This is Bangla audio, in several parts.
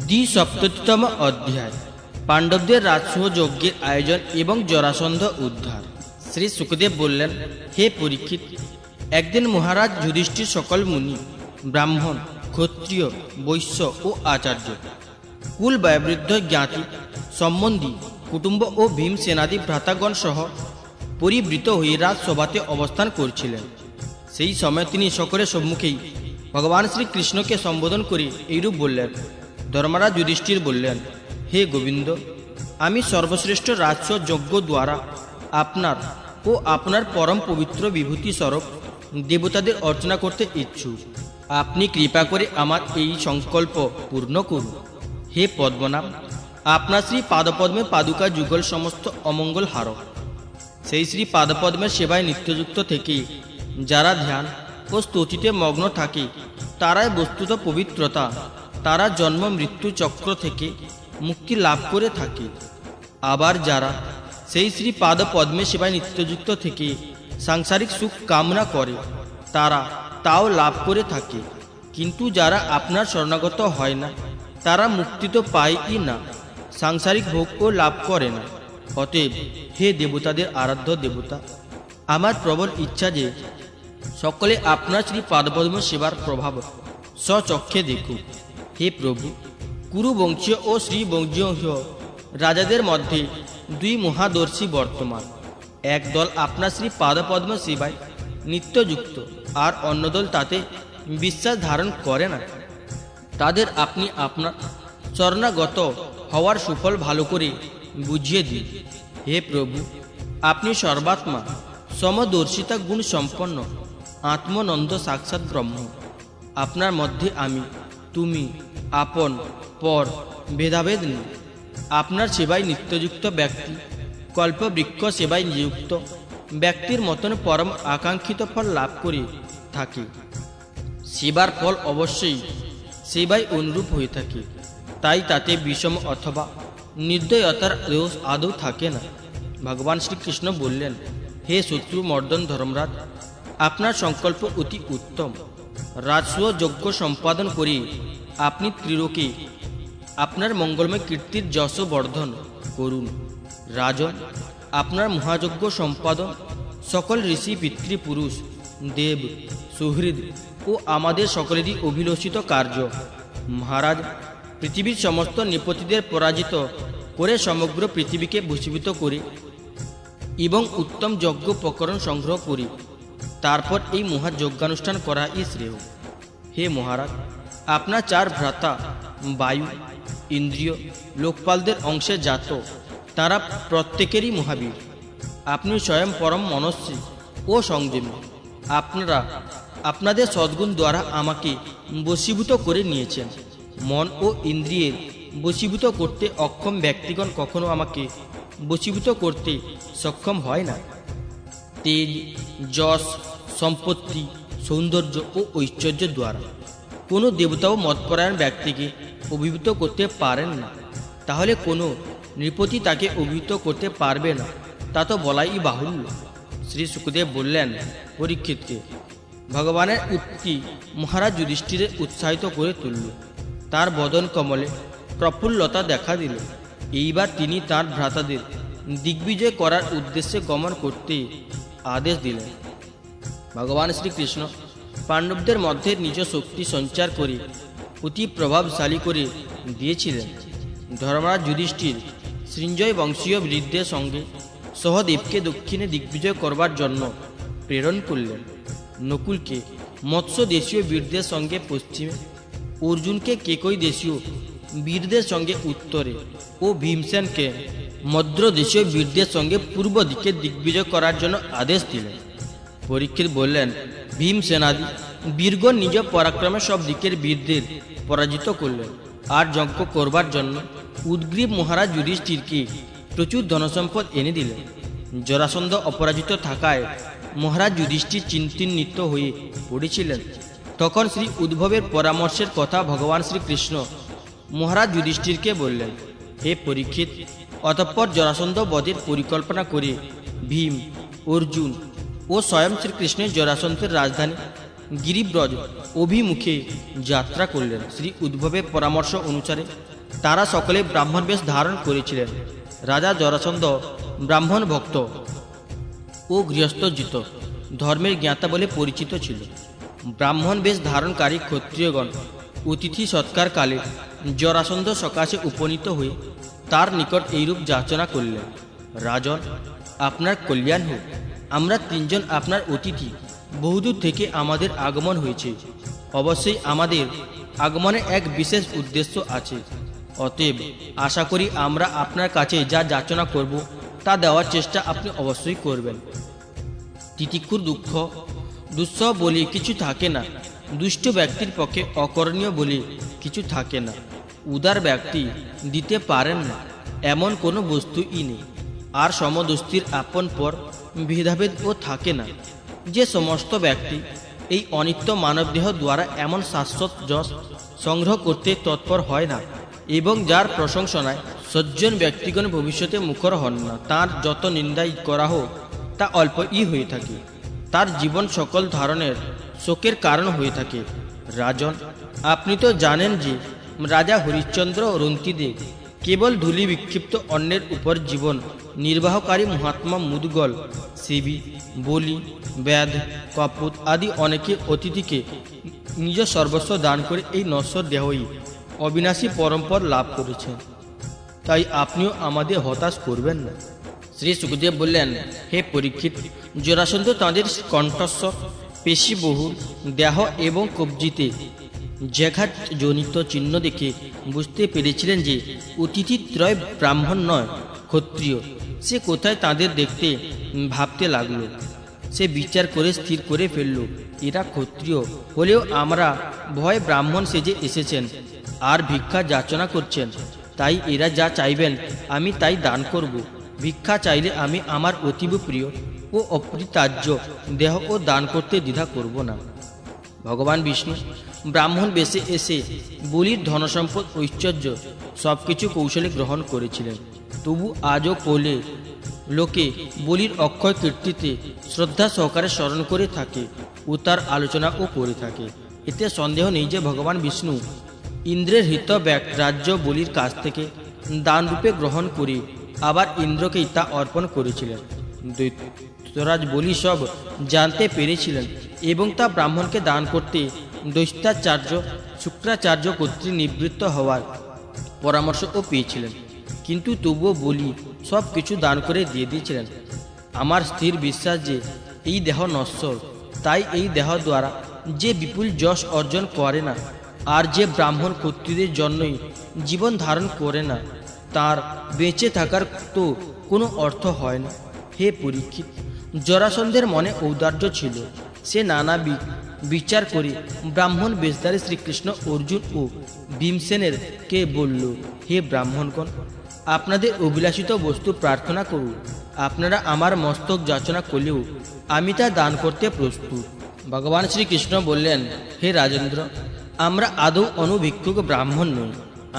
দ্বিসপ্ততিতম অধ্যায় পাণ্ডবদের রাজসূয় যজ্ঞের আয়োজন এবং জরাসন্ধ উদ্ধার। শ্রী সুখদেব বললেন, হে পরীক্ষিত, একদিন মহারাজ যুধিষ্ঠির সকল মুনি, ব্রাহ্মণ, ক্ষত্রিয়, বৈশ্য ও আচার্য, কুল বয়োবৃদ্ধ, জ্ঞাতি সম্বন্ধী, কুটুম্ব ও ভীম সেনাদি ভ্রাতাগণ সহ পরিবৃত হয়ে রাজসভাতে অবস্থান করছিলেন। সেই সময় তিনি সকলের সম্মুখেই ভগবান শ্রীকৃষ্ণকে সম্বোধন করে এইরূপ বললেন। ধর্মরাজ যুধিষ্ঠির বললেন, হে গোবিন্দ, আমি সর্বশ্রেষ্ঠ রাজসূয় যজ্ঞ দ্বারা আপনার ও আপনার পরম পবিত্র বিভূতি স্বরূপ দেবতাদের অর্চনা করতে ইচ্ছুক। আপনি কৃপা করে আমার এই সংকল্প পূর্ণ করুন। হে পদ্মনাভ, আপনার শ্রী পাদপদ্মে পাদুকা যুগল সমস্ত অমঙ্গল হারক। সেই শ্রী পাদপদ্মের সেবায় নিত্যযুক্ত থেকে যারা ধ্যান ও স্তুতিতে মগ্ন থাকে তারাই বস্তুত পবিত্রতা, তারা জন্ম মৃত্যু চক্র থেকে মুক্তি লাভ করে থাকে। আবার যারা সেই শ্রী পাদ পদ্মে সেবায় নিত্যযুক্ত থেকে সাংসারিক সুখ কামনা করে তারা তাও লাভ করে থাকে। কিন্তু যারা আপনার শরণাগত হয় না তারা মুক্তি তো পায়ই না, সাংসারিক ভোগও লাভ করে না। অতএব হে দেবতাদের আরাধ্য দেবতা, আমার প্রবল ইচ্ছা যে সকলে আপনার শ্রী পাদপদ্ম সেবার প্রভাব স্বচক্ষে দেখুক। হে প্রভু, কুরুবংশীয় ও শ্রীবংশীয় রাজাদের মধ্যে দুই মহাদর্শী বর্তমান। এক দল আপনার শ্রী পাদপদ্ম সেবায় নিত্যযুক্ত, আর অন্য দল তাতে বিশ্বাস ধারণ করে না। তাদের আপনি আপনার চরণাগত হওয়ার সুফল ভালো করে বুঝিয়ে দিন। হে প্রভু, আপনি সর্বাত্মা, সমদর্শিতা গুণ সম্পন্ন, আত্মনন্দ সাক্ষাৎ ব্রহ্ম। আপনার মধ্যে আমি, তুমি, আপন, পর ভেদাভেদ নেই। আপনার সেবায় নিত্যযুক্ত ব্যক্তি কল্পবৃক্ষ সেবায় নিযুক্ত ব্যক্তির মতন পরম আকাঙ্ক্ষিত ফল লাভ করে থাকে। সেবার ফল অবশ্যই সেবায় অনুরূপ হয়ে থাকে, তাই তাতে বিষম অথবা নির্দয়তার দোষ আদৌ থাকে না। ভগবান শ্রীকৃষ্ণ বললেন, হে শত্রু মর্দন ধর্মরাজ, আপনার সংকল্প অতি উত্তম। রাজসূয় যজ্ঞ সম্পাদন করে আপনি ত্রিলোকে আপনার মঙ্গলময় কীর্তির যশ বর্ধন করুন। রাজন, আপনার মহাযজ্ঞ সম্পাদন সকল ঋষি, পিতৃপুরুষ, দেব, সুহৃদ ও আমাদের সকলেরই অভিলষিত কার্য। মহারাজ, পৃথিবীর সমস্ত নৃপতিদের পরাজিত করে সমগ্র পৃথিবীকে ভূষীভূত করে এবং উত্তম যজ্ঞ উপকরণ সংগ্রহ করি তারপর এই মহাযজ্ঞানুষ্ঠান করাই শ্রেয়। হে মহারাজ, আপনার চার ভ্রাতা বায়ু, ইন্দ্রিয়, লোকপালদের অংশে জাত, তারা প্রত্যেকেরই মহাবীর। আপনি স্বয়ং পরম মনস্বী ও সংযমী। আপনারা আপনাদের সদ্গুণ দ্বারা আমাকে বশীভূত করে নিয়েছেন। মন ও ইন্দ্রিয়ের বশীভূত করতে অক্ষম ব্যক্তিগণ কখনো আমাকে বশীভূত করতে সক্ষম হয় না। তেজ, যশ, সম্পত্তি, সৌন্দর্য ও ঐশ্বর্য দ্বারা কোনো দেবতাও মতপরায়ণ ব্যক্তিকে অভিভূত করতে পারেন না। তাহলে কোনো নৃপতি তাকে অভিভূত করতে পারবে না, তা তো বলাই বাহুল্য। শ্রী সুখদেব বললেন পরীক্ষিতকে, ভগবানের উক্তি মহারাজ যুধিষ্ঠিরের উৎসাহিত করে তুলল। তার বদন কমলে প্রফুল্লতা দেখা দিল। এইবার তিনি তার ভ্রাতাদের দিগ্বিজয় করার উদ্দেশ্যে গমন করতে আদেশ দিলেন। ভগবান শ্রীকৃষ্ণ পাণ্ডবদের মধ্যে নিজ শক্তি সঞ্চার করে অতি প্রভাবশালী করে দিয়েছিলেন। ধর্মরাজ যুধিষ্ঠির সৃঞ্জয় বংশীয় বৃদ্ধের সঙ্গে সহদেবকে দক্ষিণে দিগ্বিজয় করবার জন্য প্রেরণ করলেন। নকুলকে মৎস্য দেশীয় বীরদের সঙ্গে পশ্চিমে, অর্জুনকে কেকই দেশীয় বীরদের সঙ্গে উত্তরে ও ভীমসেনকে মদ্র দেশীয় বীরদের সঙ্গে পূর্ব দিকে দিগ্বিজয় করার জন্য আদেশ দিলেন। পরীক্ষিত বললেন, ভীমসেনাদি বীরগণ নিজ পরাক্রমে সব দিকের বীরদের পরাজিত করলেন, আর যজ্ঞ করবার জন্য উদ্গ্রীব মহারাজ যুধিষ্ঠিরকে প্রচুর ধনসম্পদ এনে দিলেন। জরাসন্ধ অপরাজিত থাকায় মহারাজ যুধিষ্ঠির চিন্তিত হয়ে পড়েছিলেন। তখন শ্রী উদ্ভবের পরামর্শের কথা ভগবান শ্রীকৃষ্ণ মহারাজ যুধিষ্ঠিরকে বললেন, হে পরীক্ষিত, অতঃপর জরাসন্ধ বধের পরিকল্পনা করে ভীম, অর্জুন ও স্বয়ং শ্রীকৃষ্ণের জরাসন্ধের রাজধানী গিরিব্রজ অভিমুখে যাত্রা করলেন। শ্রী উদ্ভবের পরামর্শ অনুসারে তারা সকলে ব্রাহ্মণ বেশ ধারণ করেছিলেন। রাজা জরাসন্ধ ব্রাহ্মণ ভক্ত ও গৃহস্থজিত ধর্মের জ্ঞাতা বলে পরিচিত ছিল। ব্রাহ্মণ বেশ ধারণকারী ক্ষত্রিয়গণ অতিথি সৎকারকালে জরাসন্ধ সকাশে উপনীত হয়ে তার নিকট এইরূপ যাচনা করলেন, রাজন, আপনার কল্যাণ হোক। আমরা তিনজন আপনার অতিথি, বহুদূর থেকে আমাদের আগমন হয়েছে। অবশ্যই আমাদের আগমনের এক বিশেষ উদ্দেশ্য আছে। অতএব আশা করি আমরা আপনার কাছে যা যাচনা করব তা দেওয়ার চেষ্টা আপনি অবশ্যই করবেন। তিতিক্ষুর দুঃসহ বলে কিছু থাকে না, দুষ্ট ব্যক্তির পক্ষে অকরণীয় বলে কিছু থাকে না, উদার ব্যক্তি দিতে পারেন না এমন কোনো বস্তুই নেই। আর সমদস্তির আপন পর ভেদাভেদও থাকে না। যে সমস্ত ব্যক্তি এই অনিত্য মানবদেহ দ্বারা এমন শাশ্বত যশ সংগ্রহ করতে তৎপর হয় না এবং যার প্রশংসনায় সজ্জন ব্যক্তিগণ ভবিষ্যতে মুখর হন না, তার যত নিন্দাই করা হোক তা অল্পই হয়ে থাকে। তার জীবন সকল ধরনের শোকের কারণ হয়ে থাকে। রাজন, আপনি তো জানেন যে রাজা হরিশ্চন্দ্র রন্তিদেব কেবল ধূলি বিক্ষিপ্ত অন্যের উপর জীবন নির্বাহকারী মহাত্মা মুদগল, সেবী, বলি, ব্যাধ, কপুত আদি অনেকে অতিথিকে নিজ সর্বস্ব দান করে এই নশ্বর দেহই অবিনাশী পরম্পর লাভ করেছেন। তাই আপনিও আমাদের হতাশ করবেন না। শ্রী সুখদেব বললেন, হে পরীক্ষিত, জরাসন্ধ তাঁদের কণ্ঠস্বর, পেশিবহুল দেহ এবং কবজিতে জ্যাঘাত জনিত চিহ্ন দেখে বুঝতে পেরেছিলেন যে অতিথিত্রয় ব্রাহ্মণ নয়, ক্ষত্রিয়। সে কোথায় তাদের দেখতে ভাবতে লাগলো। সে বিচার করে স্থির করে ফেলল, এরা ক্ষত্রিয় হলেও আমরা ভয় ব্রাহ্মণ সেজে এসেছেন আর ভিক্ষা যাচনা করছেন। তাই এরা যা চাইবেন আমি তাই দান করব। ভিক্ষা চাইলে আমি আমার অতীব প্রিয় ও অপরিত্যাজ্য দেহ ও দান করতে দ্বিধা করব না। ভগবান বিষ্ণু ব্রাহ্মণ বেশে এসে বলির ধনসম্পদ, ঐশ্বর্য সবকিছু কৌশলে গ্রহণ করেছিলেন। তবু আজও কোলে লোকে বলির অক্ষয় কীর্তিতে শ্রদ্ধা সহকারে স্মরণ করে থাকে ও তার আলোচনাও করে থাকে। এতে সন্দেহ নেই যে ভগবান বিষ্ণু ইন্দ্রের হিত রাজ্য বলির কাছ থেকে দানরূপে গ্রহণ করে আবার ইন্দ্রকেই তা অর্পণ করেছিলেন। দৈত্যরাজ বলি সব জানতে পেরেছিলেন এবং তা ব্রাহ্মণকে দান করতে দৈত্যাচার্য শুক্রাচার্য কর্তৃক নিবৃত্ত হওয়ার পরামর্শও পেয়েছিলেন। কিন্তু তবুও বলি সব কিছু দান করে দিয়ে দিয়েছিলেন। আমার স্থির বিশ্বাস যে এই দেহ নশ্বর, তাই এই দেহ দ্বারা যে বিপুল যশ অর্জন করে না আর যে ব্রাহ্মণ ক্ষত্রিয়দের জন্যই জীবন ধারণ করে না, তার বেঁচে থাকার তো কোনো অর্থ হয় না। হে পরীক্ষিত, জরাসন্ধের মনে ঔদার্য ছিল। সে নানা বিচার করে ব্রাহ্মণ বেশধারী শ্রীকৃষ্ণ, অর্জুন ও ভীমসেনের কে বলল, হে ব্রাহ্মণগণ, আপনাদের অভিলাষিত বস্তু প্রার্থনা করুন। আপনারা আমার মস্তক যাচনা করলেও আমি তা দান করতে প্রস্তুত। ভগবান শ্রীকৃষ্ণ বললেন, হে রাজেন্দ্র, আমরা আদৌ অনুভিক্ষুক ব্রাহ্মণ নই,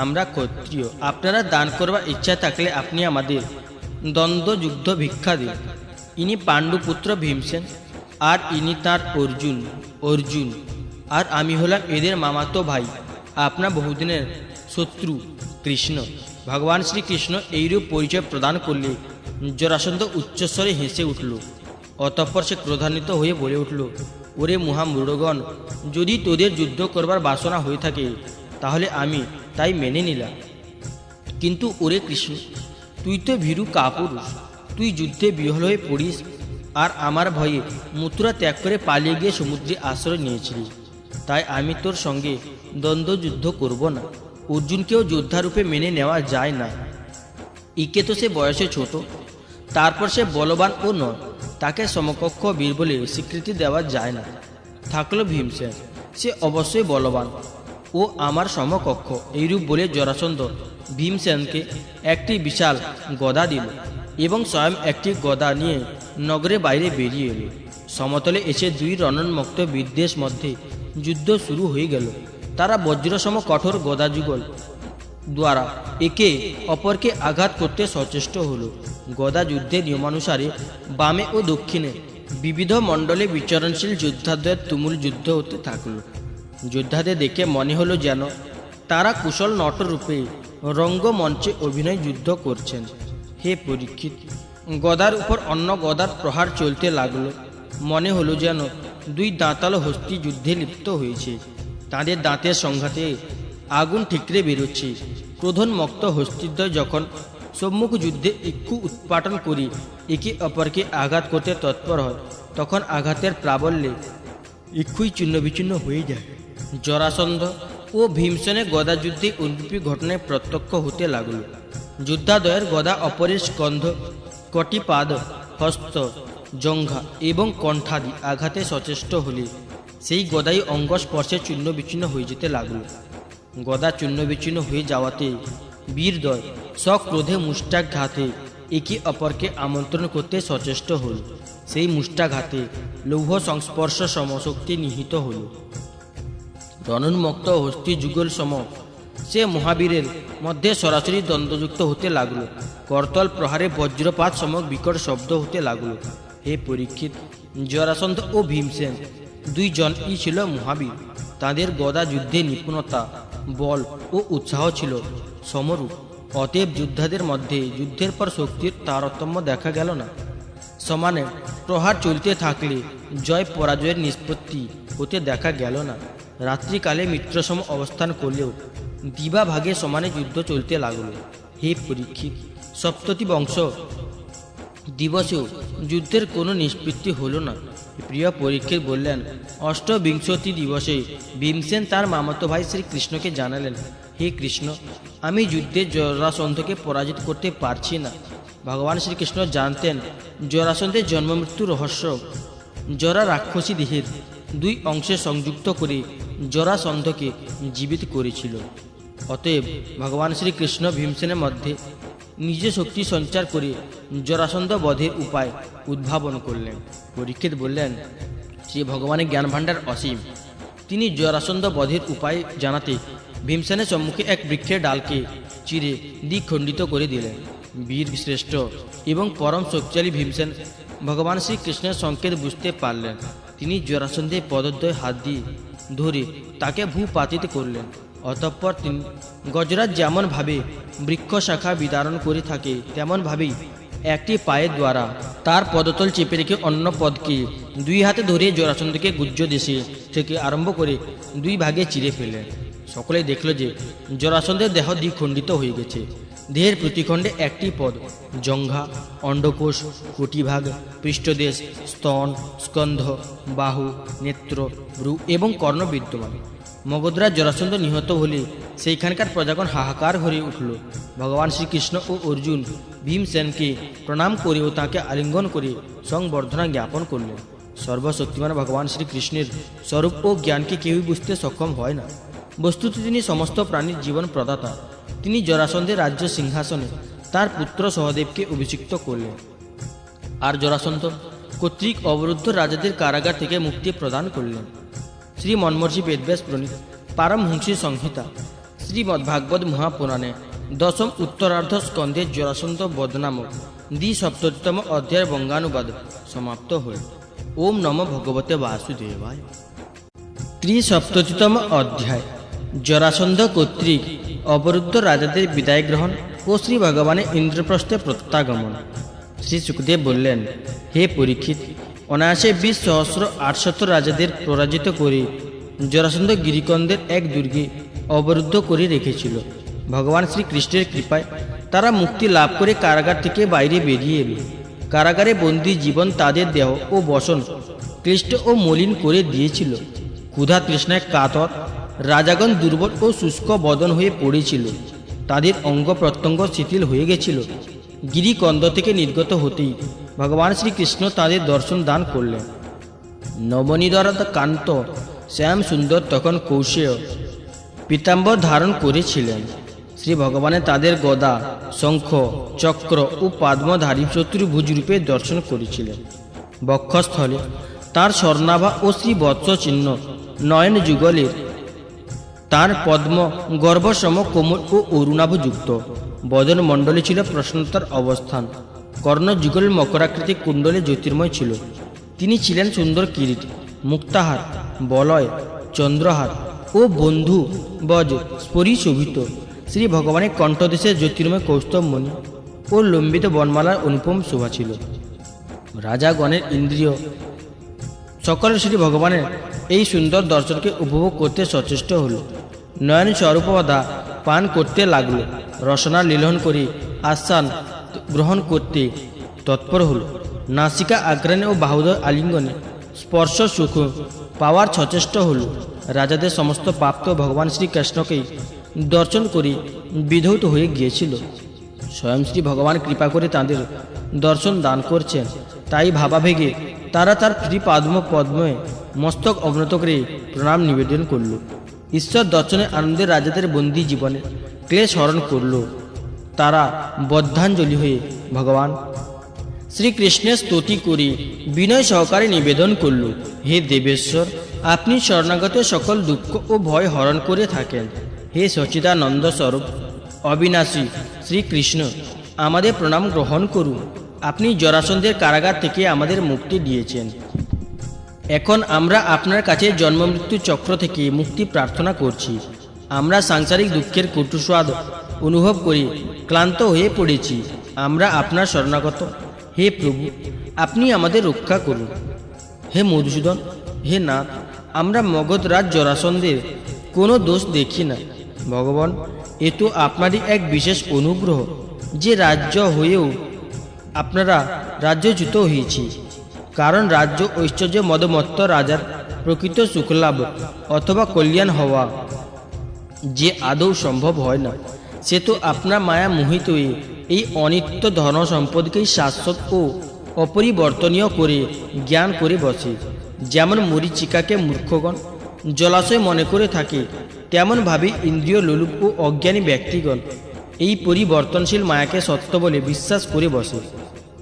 আমরা ক্ষত্রিয়। আপনারা দান করবার ইচ্ছা থাকলে আপনি আমাদের দ্বন্দ্বযুদ্ধ ভিক্ষা দিন। ইনি পাণ্ডুপুত্র ভীমসেন আর ইনি তার অর্জুন আর আমি হলাম এদের মামাতো ভাই, আপনার বহুদিনের শত্রু কৃষ্ণ। ভগবান শ্রীকৃষ্ণ এইরূপ পরিচয় প্রদান করলে জরাসন্ধ উচ্চস্বরে হেসে উঠল। অতঃপর সে ক্রোধান্বিত হয়ে বলে উঠল, ওরে মহামূঢ়গণ, যদি তোদের যুদ্ধ করবার বাসনা হয়ে থাকে তাহলে আমি তাই মেনে নিলাম। কিন্তু ওরে কৃষ্ণ, তুই তো ভীরু কাপুরুষ, তুই যুদ্ধে বিহ্বল হয়ে পড়িস আর আমার ভয়ে মথুরা ত্যাগ করে পালিয়ে গিয়ে সমুদ্রে আশ্রয় নিয়েছিলি। তাই আমি তোর সঙ্গে দ্বন্দ্বযুদ্ধ করব না। অর্জুনকেও যোদ্ধারূপে মেনে নেওয়া যায় না। ইকে তো সে বয়সে ছোট, তারপর সে বলবান ও নয়, তাকে সমকক্ষ বীর বলে স্বীকৃতি দেওয়া যায় না। থাকলো ভীমসেন, সে অবশ্যই বলবান ও আমার সমকক্ষ। এইরূপ বলে জরাসন্ধ ভীমসেনকে একটি বিশাল গদা দিল এবং স্বয়ং একটি গদা নিয়ে নগরে বাইরে বেরিয়ে এলো। সমতলে এসে দুই রণোন্মুক্ত বীরদের মধ্যে যুদ্ধ শুরু হয়ে গেল। তারা বজ্রসম কঠোর গদাযুগল দ্বারা একে অপরকে আঘাত করতে সচেষ্ট হলো। গদা যুদ্ধের নিয়মানুসারে বামে ও দক্ষিণে বিবিধ মণ্ডলে বিচরণশীল যোদ্ধাদের তুমুল যুদ্ধ হতে থাকল। যোদ্ধাদের দেখে মনে হলো যেন তারা কুশল নটরূপে রঙ্গমঞ্চে অভিনয় যুদ্ধ করছেন। হে পরীক্ষিত, গদার উপর অন্য গদার প্রহার চলতে লাগলো। মনে হলো যেন দুই দাঁতালো হস্তি যুদ্ধে লিপ্ত হয়েছে। তাদের দাঁতের সংঘাতে আগুন ঠিকরে বেরোচ্ছে। ক্রোধোন্মত্ত হস্তিদ্বয় যখন সম্মুখ যুদ্ধে ইক্ষু উৎপাটন করে একে অপরকে আঘাত করতে তৎপর হয়, তখন আঘাতের প্রাবল্যে ইক্ষুই চূর্ণ বিচূর্ণ হয়ে যায়। জরাসন্ধ ও ভীমসেনের গদা যুদ্ধে অনুরূপী ঘটনায় প্রত্যক্ষ হতে লাগল। যোদ্ধাদ্বয়ের গদা অপরের স্কন্ধ, কটিপাদ, হস্ত, জঙ্ঘা এবং কণ্ঠাদি আঘাতে সচেষ্ট হলে সেই গদাই অঙ্গ স্পর্শে চূর্ণ বিচূর্ণ হয়ে যেতে লাগল। গদা চূর্ণ বিচূর্ণ হয়ে যাওয়াতে বীরদ্বয় সক্রোধে মুষ্টাঘাতে একে অপরকে আমন্ত্রণ করতে সচেষ্ট হল। সেই মুষ্টাঘাতে লৌহ সংস্পর্শ সমশক্তি নিহিত হল। রণোন্মুক্ত হস্তি যুগল সম সে মহাবীরের মধ্যে সরাসরি দ্বন্দ্বযুক্ত হতে লাগলো। করতল প্রহারে বজ্রপাত সম বিকট শব্দ হতে লাগলো। হে পরীক্ষিত, জরাসন্ধ ও ভীমসেন দুইজনই ছিল মহাবীর। তাদের গদা যুদ্ধে নিপুণতা, বল ও উৎসাহ ছিল সমরূপ। অতএব যোদ্ধাদের মধ্যে যুদ্ধের পর শক্তির তারতম্য দেখা গেল না। সমানে প্রহার চলতে থাকলে জয় পরাজয়ের নিষ্পত্তি হতে দেখা গেল না। রাত্রিকালে মিত্রসম অবস্থান করলেও দিবা ভাগে সমানে যুদ্ধ চলতে লাগলো। হে পরীক্ষিত, সপ্ততি বংশ দিবসেও যুদ্ধের কোনো নিষ্পত্তি হলো না। প্রিয় পরীক্ষিত বললেন, অষ্টবিংশতি দিবসে ভীমসেন তার মামাতো ভাই শ্রীকৃষ্ণকে জানালেন, হে কৃষ্ণ, আমি যুদ্ধে জরাসন্ধকে পরাজিত করতে পারছি না। ভগবান শ্রীকৃষ্ণ জানতেন জরাসন্ধের জন্মমৃত্যু রহস্য। জরা রাক্ষসী দেহের দুই অংশে সংযুক্ত করে জরাসন্ধকে জীবিত করেছিল। অতএব ভগবান শ্রীকৃষ্ণ ভীমসেনের মধ্যে নিজে শক্তি সঞ্চার করে জরাসন্ধ বধের উপায় উদ্ভাবন করলেন। পরীক্ষিত বললেন, শ্রী ভগবানের জ্ঞান ভাণ্ডার অসীম। তিনি জরাসন্ধ বধের উপায় জানাতে ভীমসেনের সম্মুখে এক বৃক্ষের ডালকে চিরে দ্বিখণ্ডিত করে দিলেন। বীর শ্রেষ্ঠ এবং পরম শক্তিশালী ভীমসেন ভগবান শ্রীকৃষ্ণের সংকেত বুঝতে পারলেন। তিনি জরাসন্ধের পদদ্বয় হাত দিয়ে ধরে তাকে ভূপাতিত করলেন। অতঃপর তিনি গজরাজ যেমনভাবে বৃক্ষ শাখা বিদারণ করে থাকে তেমনভাবেই একটি পায়ের দ্বারা তার পদতল চেপে রেখে অন্য পদকে দুই হাতে ধরে জরাসন্ধকে গুজ্জ দেশে থেকে আরম্ভ করে দুই ভাগে চিরে ফেললেন। সকলেই দেখল যে জরাসন্ধের দেহ দ্বিখণ্ডিত হয়ে গেছে। দেহের প্রতিখণ্ডে একটি পদ, জঙ্ঘা, অন্ডকোষ, কটিভাগ, পৃষ্ঠদেশ, স্তন, স্কন্ধ, বাহু, নেত্র, ভ্রু এবং কর্ণ বিদ্যমান। মগধরাজ জরাসন্ধ নিহত হলে সেইখানকার প্রজাগণ হাহাকার হয়ে উঠল। ভগবান শ্রীকৃষ্ণ ও অর্জুন ভীমসেনকে প্রণাম করে ও তাঁকে আলিঙ্গন করে সংবর্ধনা জ্ঞাপন করলেন। সর্বশক্তিমান ভগবান শ্রীকৃষ্ণের স্বরূপ ও জ্ঞানকে কেউই বুঝতে সক্ষম হয় না। বস্তুত তিনি সমস্ত প্রাণীর জীবন প্রদাতা। তিনি জরাসন্ধের রাজ্য সিংহাসনে তার পুত্র সহদেবকে অভিষিক্ত করলেন, আর জরাসন্ধ কর্তৃক অবরুদ্ধ রাজাদের কারাগার থেকে মুক্তি প্রদান করলেন। শ্রী মন্মর্ষি বেদব্যাস প্রণীত পারমহংসী সংহিতা শ্রীমদ্ভাগবত মহাপুরাণে দশম উত্তরার্ধ স্কন্ধে জরাসন্ধ বধ নামক দ্বিসপ্ততিতম অধ্যায়ের বঙ্গানুবাদ সমাপ্ত হয়। ওম নমো ভগবতে বাসুদেবায়। ত্রিসপ্ততিতম অধ্যায় জরাসন্ধ কর্তৃক অবরুদ্ধ রাজাদের বিদায় গ্রহণ ও শ্রী ভগবানের ইন্দ্রপ্রস্থে প্রত্যাগমন। শ্রী সুখদেব বললেন, হে পরীক্ষিত, অনায়াসে 20,800 রাজাদের পরাজিত করে জরাসন্ধ গিরিকন্দের এক দুর্গে অবরুদ্ধ করে রেখেছিল। ভগবান শ্রীকৃষ্ণের কৃপায় তারা মুক্তি লাভ করে কারাগার থেকে বাইরে বেরিয়ে এল। কারাগারে বন্দী জীবন তাদের দেহ ও বসন ক্লিষ্ট ও মলিন করে দিয়েছিল। ক্ষুধা তৃষ্ণায় কাতর রাজাগণ দুর্বল ও শুষ্ক বদন হয়ে পড়েছিল। তাদের অঙ্গ প্রত্যঙ্গ শিথিল হয়ে গেছিল। গিরিকন্দ থেকে নির্গত হতেই ভগবান শ্রীকৃষ্ণ তাদের দর্শন দান করলেন। নবনীদরদ কান্ত শ্যাম সুন্দর তখন কৌশেয় পীতাম্বর ধারণ করেছিলেন। শ্রী ভগবানে তাদের গদা, শঙ্খ, চক্র ও পদ্মধারী চতুর্ভুজ রূপে দর্শন করেছিলেন। বক্ষস্থলে তার স্বর্ণাভা ও শ্রীবৎস চিহ্ন, নয়ন যুগলের তার পদ্ম গর্ভসম কোমল ও অরুণাভযুক্ত বদন মণ্ডলে ছিল প্রসন্নতার অবস্থান। কর্ণযুগল মকরাকৃতি কুণ্ডলে জ্যোতির্ময় ছিল। তিনি ছিলেন সুন্দর কিরীট, মুক্তাহার, বলয়, চন্দ্রহার ও বন্ধু বজ পরিশোভিত। শ্রী ভগবানের কণ্ঠদেশে জ্যোতির্ময় কৌস্তবমণি ও লম্বিত বনমালার অনুপম শোভা ছিল। রাজাগণের ইন্দ্রিয় সকল শ্রী ভগবানের এই সুন্দর দর্শনকে উপভোগ করতে সচেষ্ট হল। নয়ন স্বরূপদা পান করতে লাগল, রসনা লীলন করে আস্বাদ গ্রহণ করতে তৎপর হল। নাসিকা আগ্রানে ও বাহুদর আলিঙ্গনে স্পর্শ সুখ পাওয়ার সচেষ্ট হল। রাজাদের সমস্ত প্রাপ্ত ভগবান শ্রীকৃষ্ণকেই দর্শন করে বিধৌত হয়ে গিয়েছিল। স্বয়ং শ্রী ভগবান কৃপা করে তাঁদের দর্শন দান করছেন, তাই ভাবাবেগে তারা তার শ্রীপাদ্ম পদ্মে মস্তক অবনত করে প্রণাম নিবেদন করল। ঈশ্বর দর্শনে আনন্দে রাজাদের বন্দী জীবনে ক্লেশ হরণ করল। তারা বদ্ধাঞ্জলি হয়ে ভগবান শ্রীকৃষ্ণের স্তুতি করে বিনয় সহকারে নিবেদন করল, হে দেবেশ্বর, আপনি শরণাগত সকল দুঃখ ও ভয় হরণ করে থাকেন। হে সচিদানন্দ স্বরূপ অবিনাশী শ্রীকৃষ্ণ, আমাদের প্রণাম গ্রহণ করুন। আপনি জরাসন্ধের কারাগার থেকে আমাদের মুক্তি দিয়েছেন। এখন আমরা আপনার কাছে জন্ম মৃত্যু চক্র থেকে মুক্তি প্রার্থনা করছি। আমরা সাংসারিক দুঃখের কটুস্বাদ অনুভব করে ক্লান্ত হয়ে পড়েছি। আমরা আপনার শরণাগত। হে প্রভু, আপনি আমাদের রক্ষা করুন। হে মধুসূদন, হে নাথ, আমরা মগধরাজ জরাসন্ধের কোনো দোষ দেখি না। ভগবান, এ তো আপনারই এক বিশেষ অনুগ্রহ যে রাজ্য হয়েও আপনারা রাজ্যচ্যুত হয়েছি। কারণ রাজ্য ঐশ্বর্য মদমত্ত রাজার প্রকৃত সুখলাভ অথবা কল্যাণ হওয়া যে আদৌ সম্ভব হয় না, সে তো আপনার মায়া মোহিত হয়ে এই অনিত্য ধন সম্পদকেই শাশ্বত ও অপরিবর্তনীয় করে জ্ঞান করে বসে। যেমন মরীচিকাকে মূর্খগণ জলাশয় মনে করে থাকে, তেমনভাবে ইন্দ্রিয় লোলুপ ও অজ্ঞানী ব্যক্তিগণ এই পরিবর্তনশীল মায়াকে সত্য বলে বিশ্বাস করে বসে।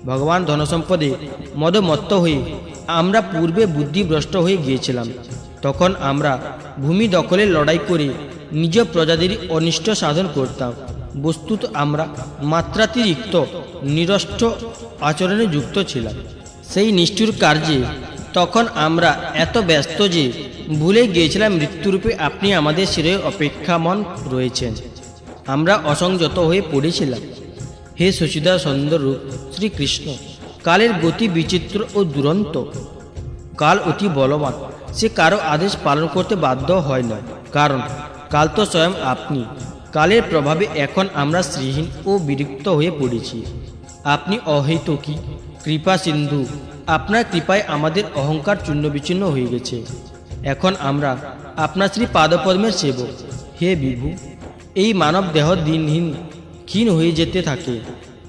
ভগবান ধনসম্পদে মদমত্ত হয়ে আমরা পূর্বে বুদ্ধিভ্রষ্ট হয়ে গিয়েছিলাম। তখন আমরা ভূমি দখলের লড়াই করে নিজ প্রজাদেরই অনিষ্ট সাধন করতাম। বস্তুত আমরা মাত্রাতিরিক্ত নিরষ্ট আচরণে যুক্ত ছিলাম। সেই নিষ্ঠুর কার্যে তখন আমরা এত ব্যস্ত যে ভুলে গিয়েছিলাম মৃত্যুরূপে আপনি আমাদের শিরে অপেক্ষামান রয়েছেন। আমরা অসংযত হয়ে পড়েছিলাম। হে সচিদা সুন্দর রূপ শ্রীকৃষ্ণ, কালের গতি বিচিত্র ও দুরন্ত। কাল অতি বলবান, সে কারো আদেশ পালন করতে বাধ্য হয় না, কারণ কাল তো স্বয়ং আপনি। কালের প্রভাবে এখন আমরা শ্রীহীন ও বিরক্ত হয়ে পড়েছি। আপনি অহেতুকী কৃপা সিন্ধু, আপনার কৃপায় আমাদের অহংকার চূর্ণ বিচ্ছিন্ন হয়ে গেছে। এখন আমরা আপনার শ্রী পাদপদ্মের সেবক। হে বিভু, এই মানব দেহ দিনহীন ক্ষীণ হয়ে যেতে থাকে,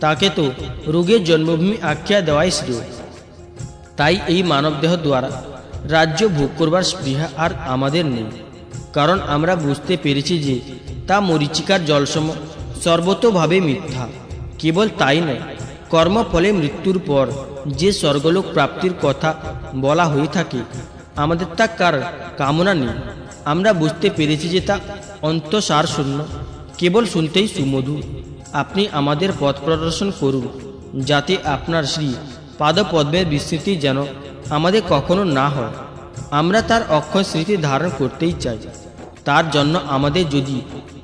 তাকে তো রোগের জন্মভূমি আখ্যা দেওয়াই শ্রেয়। তাই এই মানবদেহ দ্বারা রাজ্য ভোগ করবার স্পৃহা আর আমাদের নেই, কারণ আমরা বুঝতে পেরেছি যে তা মরীচিকার জলসম সর্বতোভাবে মিথ্যা। কেবল তাই নয়, কর্মফলে মৃত্যুর পর যে স্বর্গলোক প্রাপ্তির কথা বলা হয়ে থাকে, আমাদের তা কার কামনা নেই। আমরা বুঝতে পেরেছি যে তা অন্তঃসার শূন্য, কেবল শুনতেই সুমধুর। আপনি আমাদের পথ প্রদর্শন করুন, যাতে আপনার শ্রী পাদপদ্মের বিস্মৃতি যেন আমাদের কখনো না হয়। আমরা তার অক্ষয় স্মৃতি ধারণ করতেই চাই। তার জন্য আমাদের যদি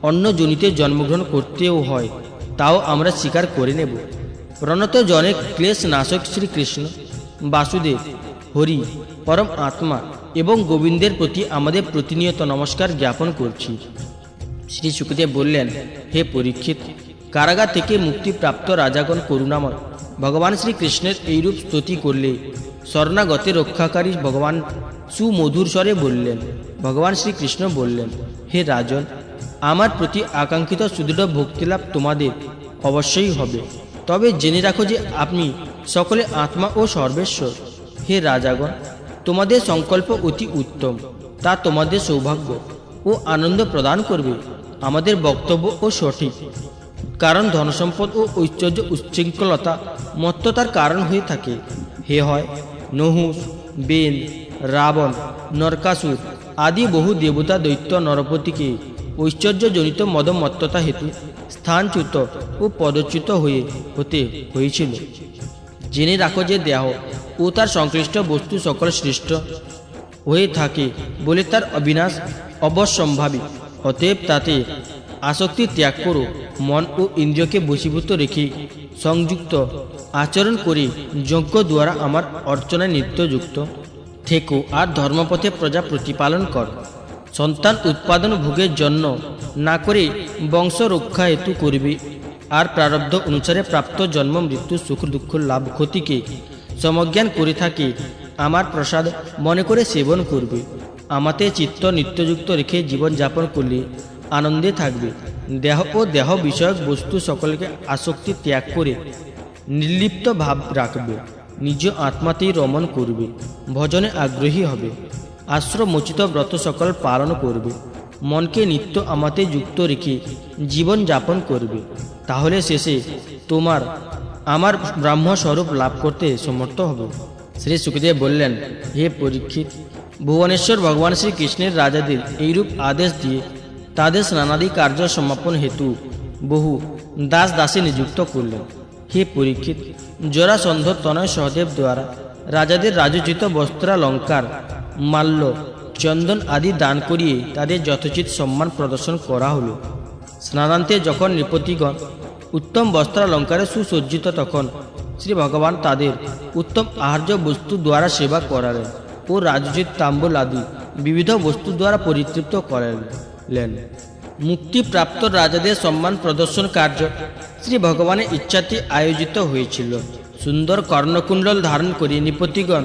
অন্য জনিতে জন্মগ্রহণ করতেও হয়, তাও আমরা স্বীকার করে নেব। প্রণত জনের ক্লেশ নাশক শ্রীকৃষ্ণ, বাসুদেব, হরি, পরম আত্মা এবং গোবিন্দের প্রতি আমাদের প্রতিনিয়ত নমস্কার জ্ঞাপন করছি। শ্রী সুখদেব বললেন, হে পরীক্ষিত, কারাগার থেকে মুক্তিপ্রাপ্ত রাজাগণ করুণাময় ভগবান শ্রীকৃষ্ণের এইরূপ স্তুতি করলে শরণাগতের রক্ষাকারী ভগবান সুমধুর স্বরে বললেন। ভগবান শ্রীকৃষ্ণ বললেন, হে রাজন, আমার প্রতি আকাঙ্ক্ষিত সুদৃঢ় ভক্তিলাভ তোমাদের অবশ্যই হবে। তবে জেনে রাখো যে আপনি সকলে আত্মা ও সর্বেশ্বর। হে রাজাগণ, তোমাদের সংকল্প অতি উত্তম, তা তোমাদের সৌভাগ্য ও আনন্দ প্রদান করবে। আমাদের বক্তব্য ও সঠিক, কারণ ধনসম্পদ ও ঐশ্বর্য উচ্ছৃঙ্খলতা মত্ততার কারণ হয়ে থাকে। হে হয় নহুষ, বেন, রাবণ, নরকাসুর আদি বহু দেবতা দৈত্য নরপতিকে ঐশ্বর্যজনিত মদমত্ততা হেতু স্থানচ্যুত ও পদচ্যুত হতে হয়েছিল। জেনে রাখো যে দেহ ও তার সংশ্লিষ্ট বস্তু সকল শ্রেষ্ঠ হয়ে থাকে বলে তার অবিনাশ অবশ্যম্ভাবী। অতএব তাতে আসক্তি ত্যাগ করো, মন ও ইন্দ্রিয়কে বশীভূত রেখে সংযুক্ত আচরণ করে যজ্ঞ দ্বারা আমার অর্চনায় নিত্যযুক্ত থেকো আর ধর্মপথে প্রজা প্রতিপালন কর। সন্তান উৎপাদন ভোগের জন্য না করে বংশ রক্ষা হেতু করবে আর প্রারব্ধ অনুসারে প্রাপ্ত জন্ম মৃত্যু সুখ দুঃখ লাভ ক্ষতিকে সমজ্ঞান করে থাকে আমার প্রসাদ মনে করে সেবন করবে। আমাতে চিত্ত নিত্যযুক্ত রেখে জীবনযাপন করলে আনন্দে থাকবে। দেহ ও দেহ বিষয়ক বস্তু সকলকে আসক্তি ত্যাগ করে নির্লিপ্ত ভাব রাখবে। নিজ আত্মাতেই রমণ করবে, ভজনে আগ্রহী হবে, আশ্রমোচিত ব্রত সকল পালন করবে, মনকে নিত্য আমাতে যুক্ত রেখে জীবন যাপন করবে। তাহলে শেষে তোমার আমার ব্রাহ্মস্বরূপ লাভ করতে সমর্থ হবে। শ্রী সুখদেব বললেন, হে পরীক্ষিত, ভুবনেশ্বর ভগবান শ্রীকৃষ্ণের রাজাদের এইরূপ আদেশ দিয়ে তাদের স্নানাদি কার্য সমাপন হেতু বহু দাস দাসী নিযুক্ত করলেন। হে পরীক্ষিত, জরাসন্ধ তনয় সহদেব দ্বারা রাজাদের রাজোচিত বস্ত্রালঙ্কার, মাল্য, চন্দন আদি দান করিয়ে তাদের যথোচিত সম্মান প্রদর্শন করা হলো। স্নানান্তে যখন নৃপতিগণ উত্তম বস্ত্রালঙ্কারে সুসজ্জিত, তখন শ্রী ভগবান তাদের উত্তম আহার্য বস্তু দ্বারা সেবা করালেন ও রাজোচিত তাম্বুল আদি বিবিধ বস্তু দ্বারা পরিতৃপ্ত করালেন। মুক্তিপ্রাপ্ত রাজাদের সম্মান প্রদর্শন কার্য শ্রী ভগবানের ইচ্ছাতে আয়োজিত হয়েছিল। সুন্দর কর্ণকুণ্ডল ধারণ করে নৃপতিগণ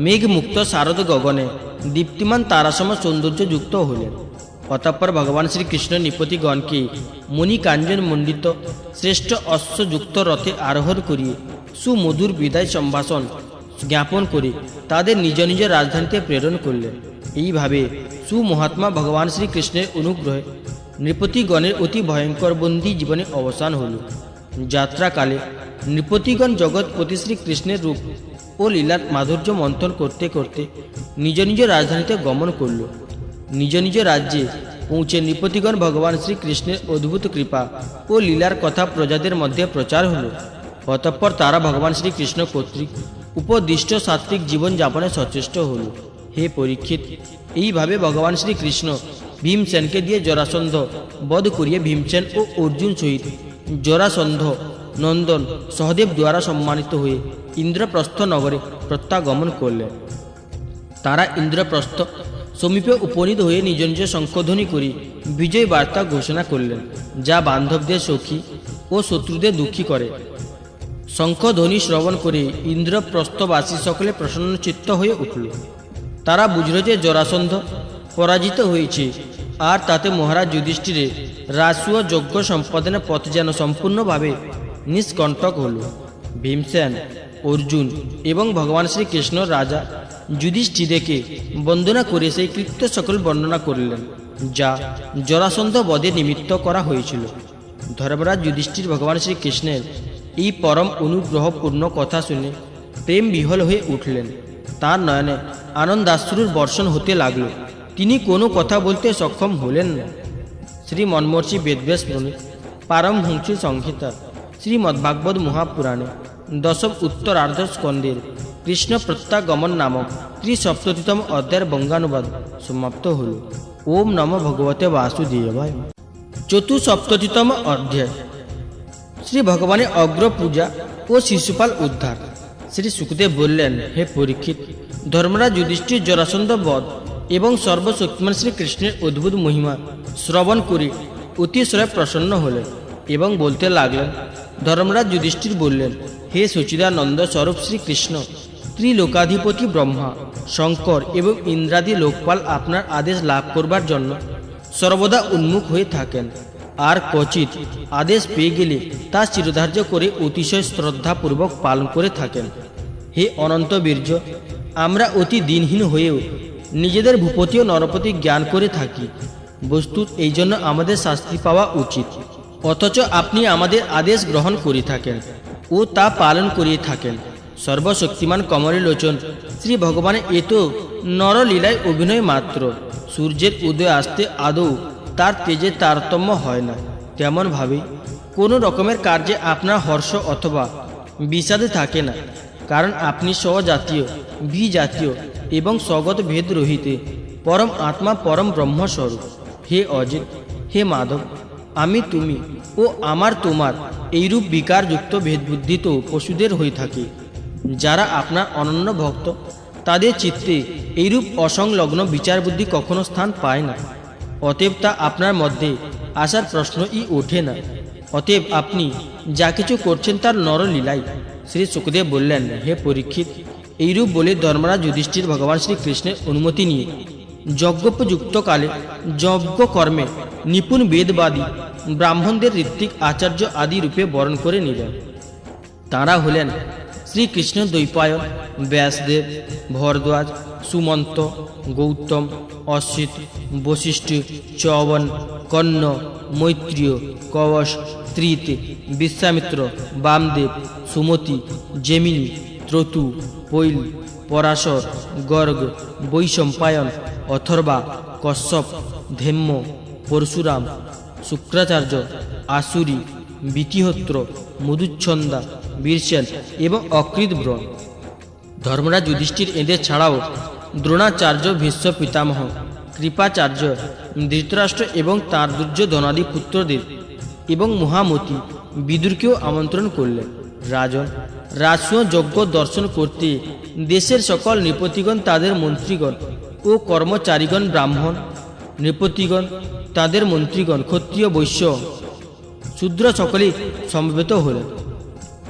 মেঘমুক্ত শারদ গগনে দীপ্তিমান তারাসম সৌন্দর্য যুক্ত হলেন। অতঃপর ভগবান শ্রীকৃষ্ণ নৃপতিগণকে মণিকাঞ্জন মণ্ডিত শ্রেষ্ঠ অশ্বযুক্ত রথে আরোহণ করিয়ে সুমধুর বিদায় সম্ভাষণ জ্ঞাপন করে তাদের নিজ নিজ রাজধানীতে প্রেরণ করলেন। এইভাবে সুমহাত্মা ভগবান শ্রীকৃষ্ণের অনুগ্রহে নৃপতিগণের অতি ভয়ঙ্কর বন্দী জীবনে অবসান হল। যাত্রাকালে নৃপতিগণ জগৎপতি শ্রীকৃষ্ণের রূপ ও লীলার মাধুর্য মন্থন করতে করতে নিজ নিজ রাজধানীতে গমন করল। নিজ নিজ রাজ্যে পৌঁছে নৃপতিগণ ভগবান শ্রীকৃষ্ণের অদ্ভুত কৃপা ও লীলার কথা প্রজাদের মধ্যে প্রচার হল। অতঃপর তারা ভগবান শ্রীকৃষ্ণ কর্তৃক উপদিষ্ট সাত্ত্বিক জীবনযাপনে সচেষ্ট হল। হে পরীক্ষিত, এইভাবে ভগবান শ্রীকৃষ্ণ ভীমসেনকে দিয়ে জরাসন্ধ বধ করিয়ে ভীমসেন ও অর্জুন সহিত জরাসন্ধ নন্দন সহদেব দ্বারা সম্মানিত হয়ে ইন্দ্রপ্রস্থ নগরে প্রত্যাগমন করলেন। তারা ইন্দ্রপ্রস্থ সমীপে উপনীত হয়ে নিজ নিজ শঙ্খধ্বনি করে বিজয় বার্তা ঘোষণা করলেন, যা বান্ধবদের সখী ও শত্রুদের দুঃখী করে। শঙ্খধ্বনি শ্রবণ করে ইন্দ্রপ্রস্থবাসী সকলে প্রসন্নচিত্ত হয়ে উঠল। তারা বুঝল যে জরাসন্ধ পরাজিত হয়েছে, আর তাতে মহারাজ যুধিষ্ঠিরের রাজসূয় যজ্ঞ সম্পাদনের পথ যেন সম্পূর্ণভাবে নিষ্কণ্টক হল। ভীমসেন, অর্জুন এবং ভগবান শ্রীকৃষ্ণ রাজা যুধিষ্ঠিরকে বন্দনা করে সেই কৃত্য সকল বর্ণনা করলেন, যা জরাসন্ধ বধে নিমিত্ত করা হয়েছিল। ধর্মরাজ যুধিষ্ঠির ভগবান শ্রীকৃষ্ণের এই পরম অনুগ্রহপূর্ণ কথা শুনে প্রেম বিহল হয়ে উঠলেন। তার নয়নে আনন্দাশ্রুর বর্ষণ হতে লাগলো। তিনি কোনো কথা বলতে সক্ষম হলেন না। শ্রী মন্মর্ষি বেদব্যাস প্রণীত পারমহংসী সংহিতা শ্রীমদ্ভাগবত মহাপুরাণে দশম উত্তরার্ধ স্কন্ধের কৃষ্ণ প্রত্যাগমন নামক ৩৭তম অধ্যায়ের বঙ্গানুবাদ সমাপ্ত হল। ওম নমো ভগবতে বাসুদেবায়। চতুঃসপ্ততিতম অধ্যায় শ্রী ভগবানের অগ্র পূজা ও শিশুপাল উদ্ধার। শ্রী সুখদেব বললেন, হে পরীক্ষিত, ধর্মরাজ যুধিষ্ঠির জরাসন্ধ বধ এবং সর্বশক্তিমান শ্রীকৃষ্ণের অদ্ভুত মহিমা শ্রবণ করে অতিশয় প্রসন্ন হলেন এবং বলতে লাগলেন। ধর্মরাজ যুধিষ্ঠির বললেন, হে সচিদানন্দ স্বরূপ শ্রীকৃষ্ণ, ত্রিলোকাধিপতি ব্রহ্মা, শঙ্কর এবং ইন্দ্রাদি লোকপাল আপনার আদেশ লাভ করবার জন্য সর্বদা উন্মুখ হয়ে থাকেন, আর কচিত আদেশ পেয়ে গেলে তা চিরধার্য করে অতিশয় শ্রদ্ধাপূর্বক পালন করে থাকেন। হে অনন্ত বীর্য, আমরা অতি দিনহীন হয়েও নিজেদের ভূপতি ও নরপতি জ্ঞান করে থাকি। বস্তুত এই জন্য আমাদের শাস্তি পাওয়া উচিত, অথচ আপনি আমাদের আদেশ গ্রহণ করে থাকেন ও তা পালন করিয়ে থাকেন। সর্বশক্তিমান কমলীলোচন শ্রী ভগবানের এ তো নরলীলায় অভিনয় মাত্র। সূর্যের উদয় আসতে আদৌ তার তেজের তারতম্য হয় না। তেমনভাবে কোনো রকমের কার্যে আপনার হর্ষ অথবা বিষাদে থাকে না। কারণ আপনি স্বজাতীয়, বিজাতীয় এবং স্বগত ভেদ রহিতে পরম আত্মা পরম ব্রহ্মস্বরূপ। হে অজিত, হে মাধব, আমি তুমি ও আমার তোমার এইরূপ বিকারযুক্ত ভেদবুদ্ধি তো পশুদের হয়ে থাকে। যারা আপনার অনন্য ভক্ত, তাদের চিত্তে এইরূপ অসংলগ্ন বিচারবুদ্ধি কখনো স্থান পায় না। অতএব তা আপনার মধ্যে আসার প্রশ্নই ওঠে না। অতএব আপনি যা কিছু করছেন তার নরলীলাই। শ্রী সুখদেব বললেন, হে পরীক্ষিত, এইরূপ বলে ধর্মরাজ যুধিষ্ঠির ভগবান শ্রীকৃষ্ণের অনুমতি নিয়ে যজ্ঞোপযুক্ত কালে যজ্ঞ কর্মে নিপুণ বেদবাদী ব্রাহ্মণদের ঋত্বিক আচার্য আদি রূপে বরণ করে নিলেন। তাঁরা হলেন শ্রীকৃষ্ণ দ্বৈপায়ন, ব্যাসদেব, ভরদ্বাজ, সুমন্ত, গৌতম, অসিত, বশিষ্ঠ, চবন, কর্ণ, মৈত্রীয়, কবশ, ত্রিত, বিশ্বামিত্র, বামদেব, সুমতি, জেমিনি, ত্রতু, পৈল, পরাশর, গর্গ, বৈশম্পায়ন, অথর্বা, কশ্যপ, ধেম্য, পরশুরাম, শুক্রাচার্য, আসুরি, বিতিহোত্র, মধুচ্ছন্দা, বীরসেন এবং অকৃতব্রণ। ধর্মরাজ যুধিষ্ঠির এদের ছাড়াও দ্রোণাচার্য, ভীষ্ম পিতামহ, কৃপাচার্য, ধৃতরাষ্ট্র এবং তাঁর দুর্যোধনাদি পুত্রদের এবং মহামতি বিদুরকেও আমন্ত্রণ করলেন। রাজন, রাজসূয় যজ্ঞ দর্শন করতে দেশের সকল নৃপতিগণ, তাদের মন্ত্রীগণ ও কর্মচারীগণ, ব্রাহ্মণ নৃপতিগণ, তাদের মন্ত্রীগণ, ক্ষত্রিয়, বৈশ্য, শূদ্র সকলেই সমবেত হলেন।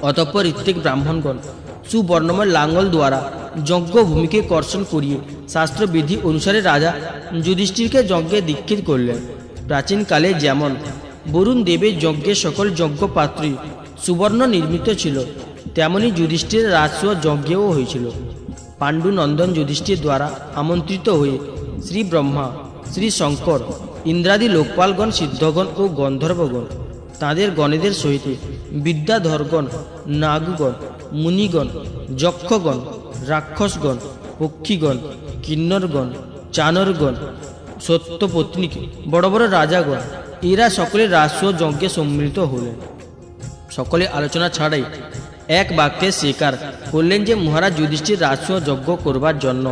অতঃপর ঋত্বিক ব্রাহ্মণগণ সুবর্ণময় লাঙ্গল দ্বারা যজ্ঞভূমিকে কর্ষণ করিয়ে শাস্ত্রবিধি অনুসারে রাজা যুধিষ্ঠিরকে যজ্ঞে দীক্ষিত করলেন। প্রাচীনকালে যেমন বরুণ দেবের যজ্ঞের সকল যজ্ঞপাত্রী সুবর্ণ নির্মিত ছিল, তেমনি যুধিষ্ঠির রাজসূয় যজ্ঞেও হয়েছিল। পাণ্ডুনন্দন যুধিষ্ঠির দ্বারা আমন্ত্রিত হয়ে শ্রী ব্রহ্মা, শ্রী শঙ্কর, ইন্দ্রাদি লোকপালগণ, সিদ্ধগণ ও গন্ধর্বগণ তাঁদের গণেদের সহিত বিদ্যাধরগণ, নাগগণ, মুনিগণ, যক্ষগণ, রাক্ষসগণ, পক্ষীগণ, কিন্নরগণ, চানরগণ, সত্যপত্নী, বড় বড় রাজাগণ, এরা সকলে রাজসূয় যজ্ঞে সম্মিলিত হলেন। সকলে আলোচনা ছাড়াই এক বাক্যে স্বীকার করলেন যে মহারাজ যুধিষ্ঠির রাজসূয় যজ্ঞ করবার জন্য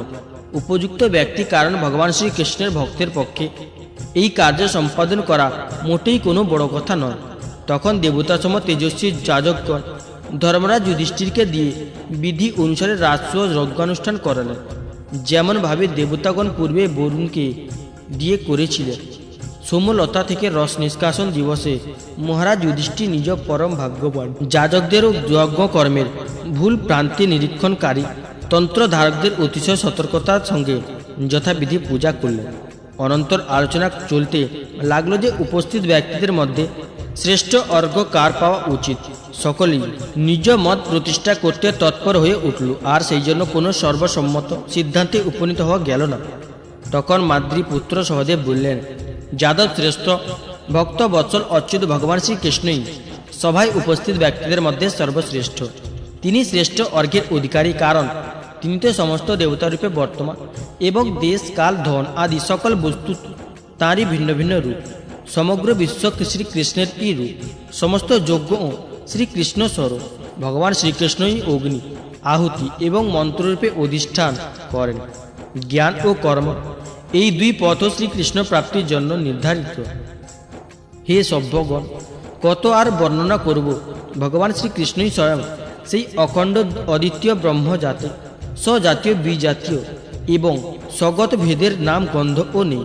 উপযুক্ত ব্যক্তি, কারণ ভগবান শ্রীকৃষ্ণের ভক্তের পক্ষে এই কার্য সম্পাদন করা মোটেই কোনো বড় কথা নয়। তখন দেবতাসম তেজস্বী যাজকগণ ধর্মরাজ যুধিষ্ঠিরকে দিয়ে বিধি অনুসারে রাজসূয় যজ্ঞানুষ্ঠান করালেন, যেমনভাবে দেবতাগণ পূর্বে বরুণকে দিয়ে করেছিলেন। সোমলতা থেকে রস নিষ্কাশন দিবসে মহারাজ যুধিষ্ঠির নিজ পরম ভাগ্যবান যাজকদের ও যজ্ঞ কর্মের ভুল প্রান্তি নিরীক্ষণকারী তন্ত্রধারকদের অতিশয় সতর্কতার সঙ্গে যথাবিধি পূজা করলেন। অনন্তর আলোচনা চলতে লাগলো যে উপস্থিত ব্যক্তিদের মধ্যে শ্রেষ্ঠ অর্ঘ্য কার পাওয়া উচিত। সকলেই নিজ মত প্রতিষ্ঠা করতে তৎপর হয়ে উঠল, আর সেই জন্য কোনো সর্বসম্মত সিদ্ধান্তে উপনীত হওয়া গেল না। তখন মাদ্রীপুত্র সহদেব বললেন, যাদব শ্রেষ্ঠ ভক্ত বৎসল অচ্যুত ভগবান শ্রীকৃষ্ণই সভায় উপস্থিত ব্যক্তিদের মধ্যে সর্বশ্রেষ্ঠ। তিনি শ্রেষ্ঠ অর্ঘ্যের অধিকারী, কারণ তিনি তো সমস্ত দেবতারূপে বর্তমান এবং দেশ, কাল, ধন আদি সকল বস্তু তাঁরই ভিন্ন ভিন্ন রূপ। সমগ্র বিশ্ব শ্রীকৃষ্ণের এই রূপ। সমস্ত যজ্ঞ শ্রীকৃষ্ণ স্বরূপ। ভগবান শ্রীকৃষ্ণই অগ্নি, আহুতি এবং মন্ত্ররূপে অধিষ্ঠান করেন। জ্ঞান ও কর্ম এই দুই পথ শ্রীকৃষ্ণ প্রাপ্তির জন্য নির্ধারিত। হে সভ্যগণ, কত আর বর্ণনা করব। ভগবান শ্রীকৃষ্ণই স্বয়ং সেই অখণ্ড অদ্বিতীয় ব্রহ্ম জাতি, স্বজাতীয়, বিজাতীয় এবং স্বগত ভেদের নাম গন্ধ ও নেই।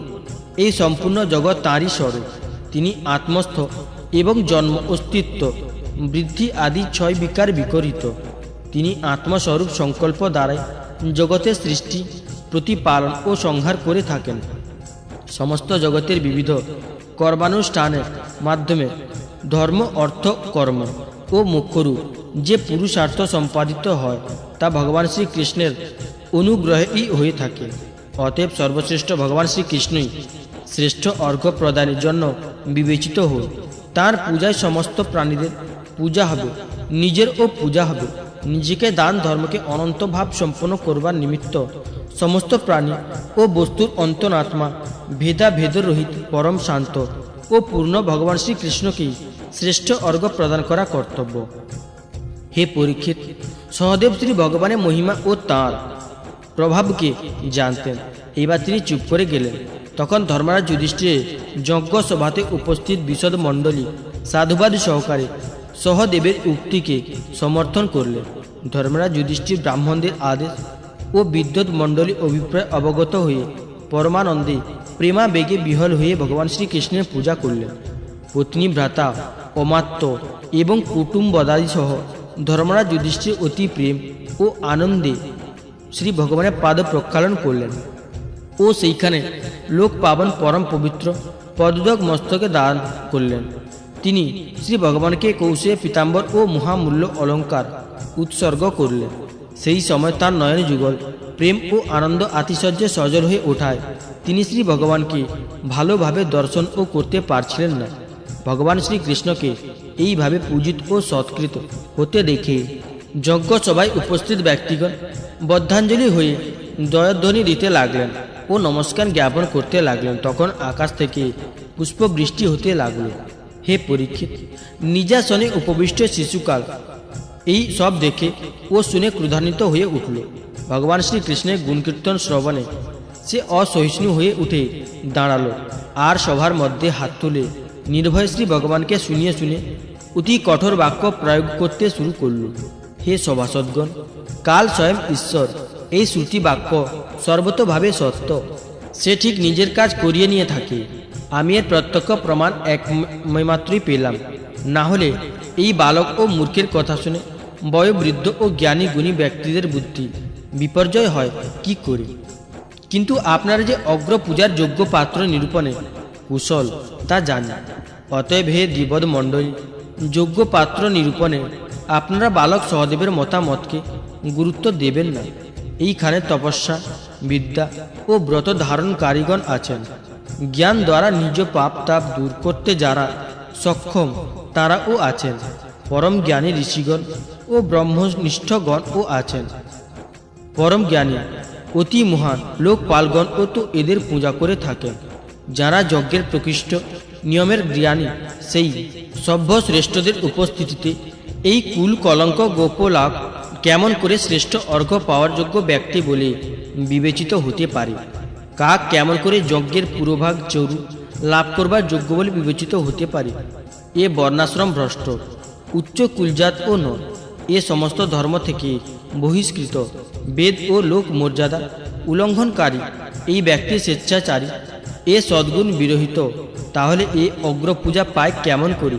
এই সম্পূর্ণ জগৎ তাঁরই স্বরূপ। তিনি আত্মস্থ এবং জন্ম, অস্তিত্ব, বৃদ্ধি আদি ছয় বিকার বিকরিত। তিনি আত্মস্বরূপ সংকল্প দ্বারাই জগতের সৃষ্টি, প্রতিপালন ও সংহার করে থাকেন। সমস্ত জগতের বিবিধ কর্মানুষ্ঠানের মাধ্যমে ধর্ম, অর্থ, কর্ম ও মোক্ষরূপ যে পুরুষার্থ সম্পাদিত হয় তা ভগবান শ্রীকৃষ্ণের অনুগ্রহেই হয়ে থাকে। অতএব সর্বশ্রেষ্ঠ ভগবান শ্রীকৃষ্ণই শ্রেষ্ঠ অর্ঘ্য প্রদানের জন্য বিবেচিত হন। তাঁর পূজায় সমস্ত প্রাণীদের পূজা হবে, নিজেরও পূজা হবে। নিজেকে দান ধর্মকে অনন্ত ভাব সম্পন্ন করবার নিমিত্ত সমস্ত প্রাণী ও বস্তুর অন্তরাত্মা ভেদাভেদ রহিত পরম শান্ত ও পূর্ণ ভগবান শ্রীকৃষ্ণকেই শ্রেষ্ঠ অর্ঘ্য প্রদান করা কর্তব্য। হে পরীক্ষিত, সহদেব শ্রী ভগবানের মহিমা ও তাঁর প্রভাবকে জানতেন। এবার তিনি চুপ করে গেলেন। তখন ধর্মরাজ যুধিষ্ঠির যজ্ঞ সভাতে উপস্থিত বিশদ মণ্ডলী সাধুবাদ সহকারে সহদেবের উক্তিকে সমর্থন করলেন। ধর্মরাজ যুধিষ্ঠির ব্রাহ্মণদের আদেশ ও বিদ্যুৎ মণ্ডলী অভিপ্রায় অবগত হয়ে পরমানন্দে প্রেমাবেগে বিহল হয়ে ভগবান শ্রীকৃষ্ণের পূজা করলেন। পত্নী, ভ্রাতা, অমাত্য এবং কুটুম্বদাদি সহ ধর্মরাজ যুধিষ্ঠির অতি প্রেম ও আনন্দে শ্রী ভগবানের পাদ প্রক্ষালন করলেন ও সেইখানে লোক পাবন পরম পবিত্র পদোদক মস্তকে দান করলেন। তিনি শ্রী ভগবানকে কৌশে পীতাম্বর ও মহামূল্য অলঙ্কার উৎসর্গ করলেন। সেই সময় তার নয়ন যুগল প্রেম ও আনন্দ আতিশয্যে সজল হয়ে ওঠায় তিনি শ্রী ভগবানকে ভালোভাবে দর্শন ও করতে পারছিলেন না। ভগবান শ্রীকৃষ্ণকে এইভাবে পূজিত ও সৎকৃত হতে দেখে যজ্ঞ সভায় উপস্থিত ব্যক্তিগণ বদ্ধাঞ্জলি হয়ে জয়ধ্বনি দিতে লাগলেন ও নমস্কার জ্ঞাপন করতে লাগলেন। তখন আকাশ থেকে পুষ্পবৃষ্টি হতে লাগলো। হে পরীক্ষিত, নিজাসনে উপবিষ্ট শিশুকাল এই সব দেখে ও শুনে ক্রোধান্বিত হয়ে উঠল। ভগবান শ্রীকৃষ্ণের গুণকীর্তন শ্রবণে সে অসহিষ্ণু হয়ে উঠে দাঁড়ালো আর সভার মধ্যে হাত তুলে নির্ভয় শ্রী ভগবানকে শুনিয়ে শুনে অতি কঠোর বাক্য প্রয়োগ করতে শুরু করল। হে সভাসদগণ, কাল স্বয়ং ঈশ্বর, এই শ্রুতি বাক্য সর্বতভাবে সত্য। সে ঠিক নিজের কাজ করিয়ে নিয়ে থাকে। আমি এর প্রত্যক্ষ প্রমাণ একমাত্রই পেলাম। না হলে এই বালক ও মূর্খের কথা শুনে বয়োবৃদ্ধ ও জ্ঞানী গুণী ব্যক্তিদের বুদ্ধি বিপর্যয় হয় কি করে? কিন্তু আপনারা যে অগ্র পূজার যোগ্য পাত্র নিরূপণে কুশল তা জানি। অতএব হে দ্বিবদ মণ্ডলী, যোগ্য পাত্র নিরূপণে আপনারা বালক সহদেবের মতামতকে গুরুত্ব দেবেন না। এইখানে তপস্যা, বিদ্যা ও ব্রত ধারণ কারিগণ আছেন। জ্ঞান দ্বারা নিজ পাপ তাপ দূর করতে যারা সক্ষম তারাও আছেন। পরম জ্ঞানী ঋষিগণ ও ব্রহ্মনিষ্ঠগণও আছেন। পরম জ্ঞানী অতি মহান লোকপালগণ ও তো এদের পূজা করে থাকেন। যারা যজ্ঞের প্রকৃষ্ট নিয়মের জ্ঞানী, সেই সভ্য শ্রেষ্ঠদের উপস্থিতিতে এই কুল কলঙ্ক গোপলাভ কেমন করে শ্রেষ্ঠ অর্ঘ্য পাওয়ার যোগ্য ব্যক্তি বলে বিবেচিত হতে পারে? কাক কেমন করে যজ্ঞের পুরোভাগ চরু লাভ করবার যোগ্য বলে বিবেচিত হতে পারে? এ বর্ণাশ্রম ভ্রষ্ট, উচ্চ কুলজাত ও নন। এ সমস্ত ধর্ম থেকে বহিষ্কৃত, বেদ ও লোক মর্যাদা উল্লঙ্ঘনকারী এই ব্যক্তি স্বেচ্ছাচারী, এ সদ্গুণ বিরহিত। তাহলে এ অগ্রপূজা পায় কেমন করে?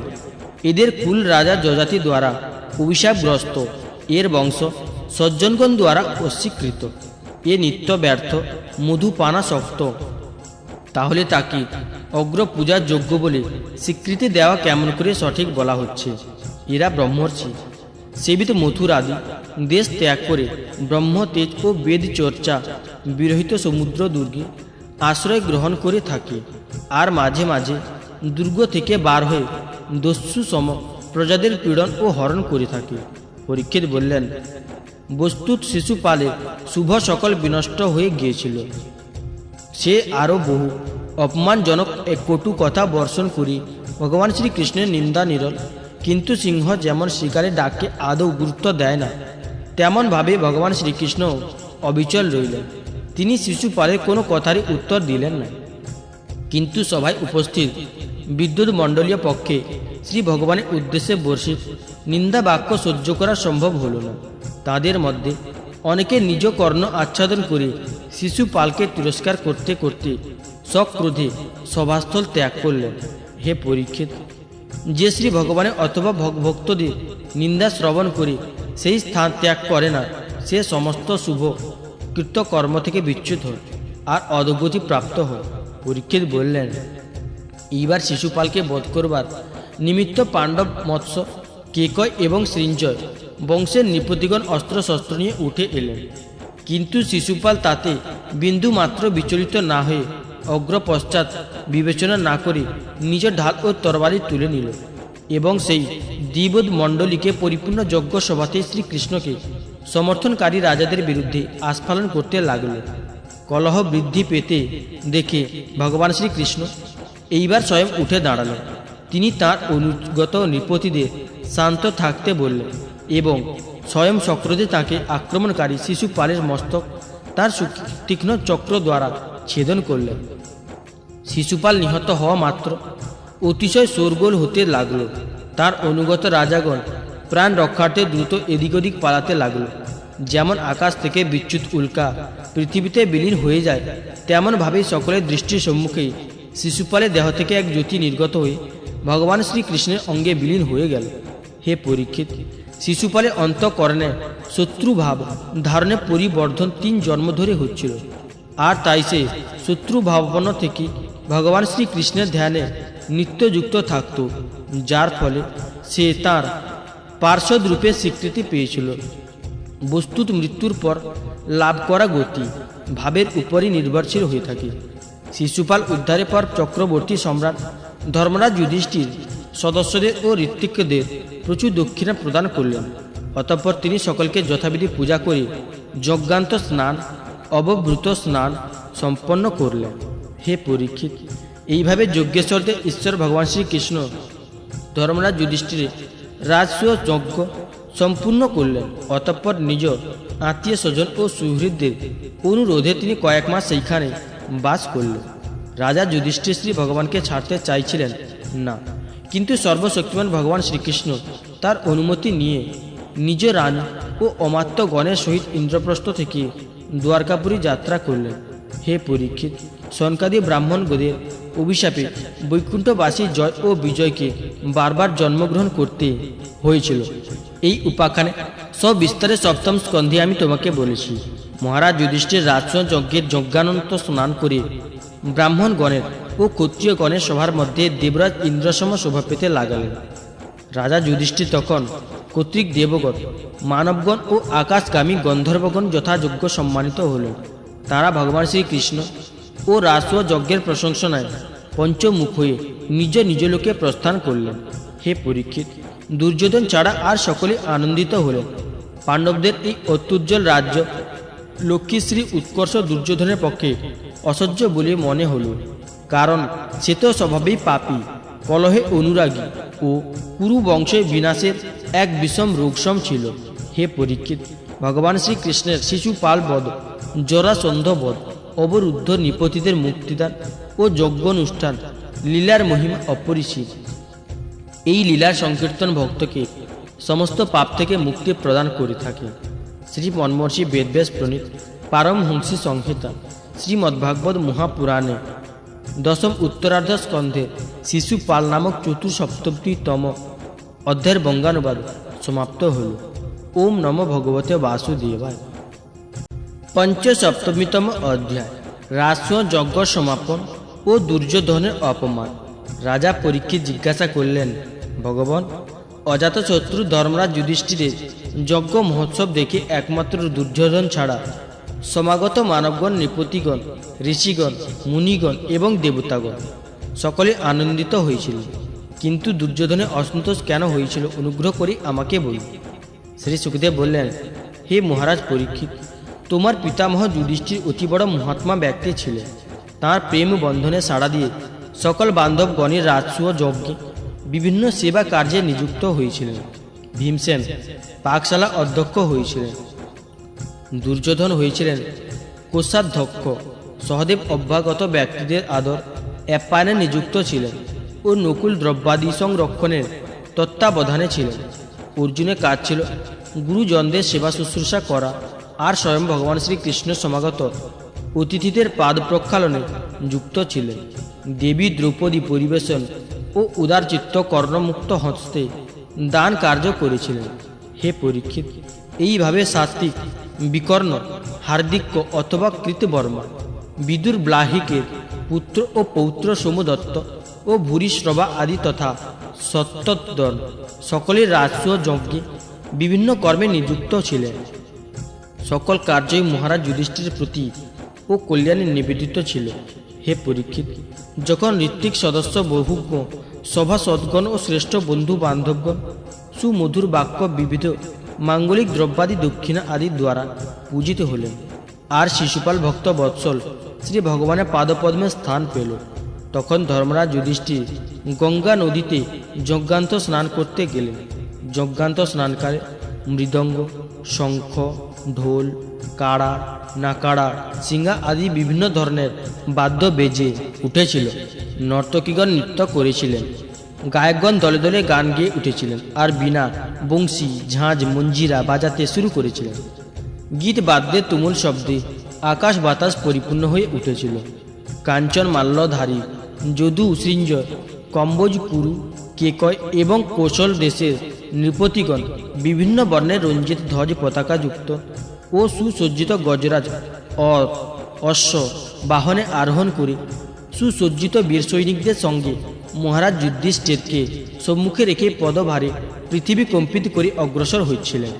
এদের কুল রাজা যজাতি দ্বারা অভিশাপগ্রস্ত, এর বংশ সজ্জনগণ দ্বারা অস্বীকৃত। এ নিত্য ব্যর্থ, মধুপানাসক্ত। তাহলে তাকে অগ্রপূজার যোগ্য বলে স্বীকৃতি দেওয়া কেমন করে সঠিক বলা হচ্ছে? এরা ব্রহ্মর্ষি সেবিত মথুর আদি দেশ ত্যাগ করে ব্রহ্ম তেজ ও বেদ চর্চা বিরহিত সমুদ্র দুর্গে আশ্রয় গ্রহণ করে থাকে। আর মাঝে মাঝে দুর্গ থেকে বার হয়ে দস্যু সম প্রজাদের পীড়ন ও হরণ করে থাকে। পরীক্ষিত বললেন, বস্তুত শিশুপালে শুভ সকল বিনষ্ট হয়ে গিয়েছিল। সে আরও বহু অপমানজনক এক কটু কথা বর্ষণ করি ভগবান শ্রীকৃষ্ণের নিন্দা নিরল। কিন্তু সিংহ যেমন শিকারে ডাকে আদৌ গুরুত্ব দেয় না, তেমনভাবে ভগবান শ্রীকৃষ্ণ অবিচল রইলেন। তিনি শিশুপালের কোনো কথারই উত্তর দিলেন না। কিন্তু সভায় উপস্থিত বিদ্যুৎ মণ্ডলীয় পক্ষে শ্রী ভগবানের উদ্দেশ্যে বর্ষিত নিন্দা বাক্য সহ্য করা সম্ভব হল না। তাদের মধ্যে অনেকে নিজ কর্ণ আচ্ছাদন করে শিশুপালকে তিরস্কার করতে করতে সক্রোধে সভাস্থল ত্যাগ করলেন। হে পরীক্ষিত, যে শ্রী ভগবানের অথবা ভক্তদের নিন্দা শ্রবণ করে সেই স্থান ত্যাগ করে না, সে সমস্ত শুভ কৃতকর্ম থেকে বিচ্যুত হয় আর অধোগতি প্রাপ্ত হয়। পরীক্ষিত বললেন, এইবার শিশুপালকে বধ করবার নিমিত্ত পাণ্ডব, মৎস্য, কেকয় এবং সৃঞ্জয় বংশের নৃপতিগণ অস্ত্রশস্ত্র নিয়ে উঠে এলেন। কিন্তু শিশুপাল তাতে বিন্দু মাত্র বিচলিত না হয়ে অগ্রপশ্চাৎ বিবেচনা না করে নিজ ঢাল ও তরবারি তুলে নিল এবং সেই দ্বিবোধ মণ্ডলীকে পরিপূর্ণ যজ্ঞ সভাতে শ্রীকৃষ্ণকে সমর্থনকারী রাজাদের বিরুদ্ধে আস্ফালন করতে লাগল। কলহ বৃদ্ধি পেতে দেখে ভগবান শ্রীকৃষ্ণ এইবার স্বয়ং উঠে দাঁড়ালেন। তিনি তাঁর অনুগত নৃপতিদের শান্ত থাকতে বললেন এবং স্বয়ং চক্রদেব তাকে আক্রমণকারী শিশুপালের মস্তক তার তীক্ষ্ণ চক্র দ্বারা ছেদন করলেন। শিশুপাল নিহত হওয়া মাত্র অতিশয় শোরগোল হতে লাগলো। তার অনুগত রাজাগণ প্রাণ রক্ষার্থে দ্রুত এদিক ওদিক পালাতে লাগলো। যেমন আকাশ থেকে বিচ্যুত উল্কা পৃথিবীতে বিলীন হয়ে যায়, তেমনভাবেই সকলের দৃষ্টির সম্মুখেই শিশুপালের দেহ থেকে এক জ্যোতি নির্গত হয়ে ভগবান শ্রীকৃষ্ণের অঙ্গে বিলীন হয়ে গেল। হে পরীক্ষিত, শিশুপালের অন্তঃকরণে শত্রুভাব ধারণে পরিবর্ধন 3 জন্ম ধরে হচ্ছিল, আর তাই সে শত্রুভাবাপন্ন থেকে ভগবান শ্রীকৃষ্ণের ধ্যানে নিত্যযুক্ত থাকত, যার ফলে সে তার পার্শ্বদ রূপে স্বীকৃতি পেয়েছিল। বস্তুত মৃত্যুর পর লাভ করা গতি ভাবের উপরই নির্ভরশীল হয়ে থাকে। শিশুপাল উদ্ধারের পর চক্রবর্তী সম্রাট ধর্মরাজ যুধিষ্ঠির সদস্যদের ও ঋত্বিকদের প্রচুর দক্ষিণা প্রদান করলেন। অতঃপর তিনি সকলকে যথাবিধি পূজা করে যজ্ঞান্ত স্নান অবভূত স্নান সম্পন্ন করলেন। হে পরীক্ষিত, এইভাবে যজ্ঞেশ্বরদের ঈশ্বর ভগবান শ্রীকৃষ্ণ ধর্মরাজ যুধিষ্ঠিরের রাজসূয় যজ্ঞ সম্পূর্ণ করলেন। অতঃপর নিজ আত্মীয় স্বজন ও সুহৃদদের অনুরোধে তিনি কয়েক মাস সেইখানে বাস করলেন। রাজা যুধিষ্ঠির শ্রী ভগবানকে ছাড়তে চাইছিলেন না, কিন্তু সর্বশক্তিমান ভগবান শ্রীকৃষ্ণ তার অনুমতি নিয়ে নিজ রানী ও অমাত্য গণের সহিত ইন্দ্রপ্রস্থ থেকে দ্বারকাপুরী যাত্রা করলেন। হে পরীক্ষিত, সনকাদি ব্রাহ্মণগণের অভিশাপে বৈকুণ্ঠবাসী জয় ও বিজয়কে বারবার জন্মগ্রহণ করতে হয়েছিল। এই উপাখ্যানে সবিস্তারে সপ্তম স্কন্ধে আমি তোমাকে বলেছি। মহারাজ যুধিষ্ঠির রাজসূয় যজ্ঞের যজ্ঞানন্ত স্নান করে ব্রাহ্মণগণের ও ক্ষত্রিয়গণের সভার মধ্যে দেবরাজ ইন্দ্রসম শোভা পেতে লাগালেন। রাজা যুধিষ্ঠির তখন কর্তৃক দেবগণ, মানবগণ ও আকাশগামী গন্ধর্বগণ যথাযোগ্য সম্মানিত হলেন। তারা ভগবান শ্রীকৃষ্ণ ও রাজসূয় যজ্ঞের প্রশংসনায় পঞ্চমুখ হয়ে নিজ নিজ লোকে প্রস্থান করলেন। হে পরীক্ষিত, দুর্যোধন ছাড়া আর সকলে আনন্দিত হলেন। পাণ্ডবদের এই অত্যুজ্জ্বল রাজ্য লক্ষ্মীশ্রী উৎকর্ষ দুর্যোধনের পক্ষে অসহ্য বলে মনে হল, কারণ সে তো স্বভাবেই পাপী, কলহে অনুরাগী ও কুরু বংশের বিনাশের এক বিষম রোগসম ছিল। হে পরীক্ষিত, ভগবান শ্রীকৃষ্ণের শিশুপাল বধ, জরাসন্ধ বধ, অবরুদ্ধ নিপতিদের মুক্তিদান ও যজ্ঞানুষ্ঠান লীলার মহিমা অপরিসীম। এই লীলার সংকীর্তন ভক্তকে সমস্ত পাপ থেকে মুক্তি প্রদান করে থাকে। শ্রী মন্মর্ষি বেদব্যাস প্রণীত পারমহংসী সংহিতা শ্রীমদ্ভাগবত মহাপুরাণে দশম উত্তরার্ধ স্কন্ধে শিশুপাল নামক চতুঃসপ্ততিতম অধ্যায়ের বঙ্গানুবাদ সমাপ্ত হল। ওম নমো ভগবতে বাসুদেবায়। পঞ্চসপ্তমীতম অধ্যায় রাজসূয় যজ্ঞ সমাপন ও দুর্যোধনের অপমান। রাজা পরীক্ষিত জিজ্ঞাসা করলেন, ভগবান, অজাতশত্রু ধর্মরাজ যুধিষ্ঠিরের যজ্ঞ মহোৎসব দেখে একমাত্র দুর্যোধন ছাড়া সমাগত মানবগণ, নৃপতিগণ, ঋষিগণ, মুনিগণ এবং দেবতাগণ সকলে আনন্দিত হয়েছিল, কিন্তু দুর্যোধনের অসন্তোষ কেন হয়েছিল অনুগ্রহ করে আমাকে বলুন। শ্রী সুখদেব বললেন, হে মহারাজ পরীক্ষিত, তোমার পিতামহ যুধিষ্ঠির অতি বড় মহাত্মা ব্যক্তি ছিলেন। তাঁর প্রেম বন্ধনে সাড়া দিয়ে সকল বান্ধবগণের রাজসূয় যজ্ঞে বিভিন্ন সেবা কার্যে নিযুক্ত হয়েছিলেন। ভীমসেন পাকশালা অধ্যক্ষ হয়েছিলেন, দুর্যোধন হয়েছিলেন কোষাধ্যক্ষ, সহদেব অভ্যাগত ব্যক্তিদের আদর আপ্যায়নে নিযুক্ত ছিলেন ও নকুল দ্রব্যাদি সংরক্ষণের তত্ত্বাবধানে ছিলেন। অর্জুনের কাজ ছিল গুরুজনদের সেবা শুশ্রূষা করা আর স্বয়ং ভগবান শ্রীকৃষ্ণ সমাগত অতিথিদের পাদ প্রক্ষালনে যুক্ত ছিলেন। দেবী দ্রৌপদী পরিবেশন ও উদারচিত্ত কর্ণমুক্ত হস্তে দান কার্য করেছিলেন। হে পরীক্ষিত, এইভাবে সাত্বিক, বিকর্ণ, হার্দিক্য অথবা কৃতবর্মা, বিদুর ব্লাহিকের পুত্র ও পৌত্র সোমদত্ত ও ভূরিশ্রবা আদি তথা সত্যদন সকলের রাজসূয় যজ্ঞে বিভিন্ন কর্মে নিযুক্ত ছিলেন। সকল কার্যই মহারাজ যুধিষ্ঠিরের প্রতি ও কল্যাণে নিবেদিত ছিল। হে পরীক্ষিত, যখন ঋত্বিক সদস্য বহুজ্ঞ সভাসদগণ ও শ্রেষ্ঠ বন্ধু বান্ধবগণ সুমধুর বাক্য বিবিধ মাঙ্গলিক দ্রব্যাদি দক্ষিণা আদি দ্বারা পূজিত হলেন, আর শিশুপাল ভক্ত বৎসল শ্রী ভগবানের পাদপদ্মে স্থান পেল, তখন ধর্মরাজ যুধিষ্ঠির গঙ্গা নদীতে যজ্ঞান্ত স্নান করতে গেলেন। যজ্ঞান্ত স্নানকালে মৃদঙ্গ, শঙ্খ, ঢোল, কাড়া, নাকাড়া, সিঙ্গা আদি বিভিন্ন ধরনের বাদ্য বেজে উঠেছিল। নর্তকীগণ নৃত্য করেছিলেন, গায়কগণ দলে দলে গান গেয়ে উঠেছিলেন আর বীণা, বংশী, ঝাঁঝ, মঞ্জিরা বাজাতে শুরু করেছিলেন। গীত বাদ্যের তুমুল শব্দে আকাশ বাতাস পরিপূর্ণ হয়ে উঠেছিল। কাঞ্চন মাল্যধারী যদু, শৃঞ্জ, কম্বোজ, কুরু, কেকয় এবং কৌশল দেশের নৃপতিগণ বিভিন্ন বর্ণের রঞ্জিত ধ্বজ পতাকাযুক্ত ও সুসজ্জিত গজরাজ অশ্ব বাহনে আরোহণ করে সুসজ্জিত বীর সৈনিকদের সঙ্গে মহারাজ যুধিষ্ঠিরকে সম্মুখে রেখে পদভারে পৃথিবী কম্পিত করে অগ্রসর হচ্ছিলেন।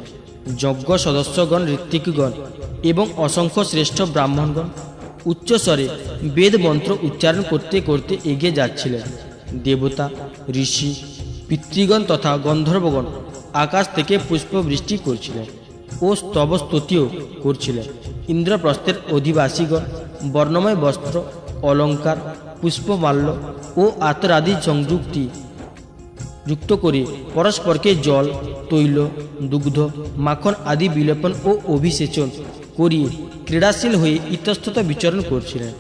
যজ্ঞ সদস্যগণ, ঋত্বিকগণ এবং অসংখ্য শ্রেষ্ঠ ব্রাহ্মণগণ উচ্চস্বরে বেদ মন্ত্র উচ্চারণ করতে করতে এগিয়ে যাচ্ছিলেন। দেবতা, ঋষি, পিতৃগণ তথা গন্ধর্বগণ আকাশ থেকে পুষ্পবৃষ্টি করছিলেন ও স্তবস্তুতিও করছিলেন। ইন্দ্রপ্রস্থের অধিবাসীগণ বর্ণময় বস্ত্র, অলঙ্কার, পুষ্পমাল্য ও আতরাদি যুক্ত করে পরস্পরকে জল, তৈল, দুগ্ধ, মাখন আদি বিলেপন ও অভিষেচন করিয়ে ক্রীড়াশীল হয়ে ইতস্তত বিচরণ করছিলেন।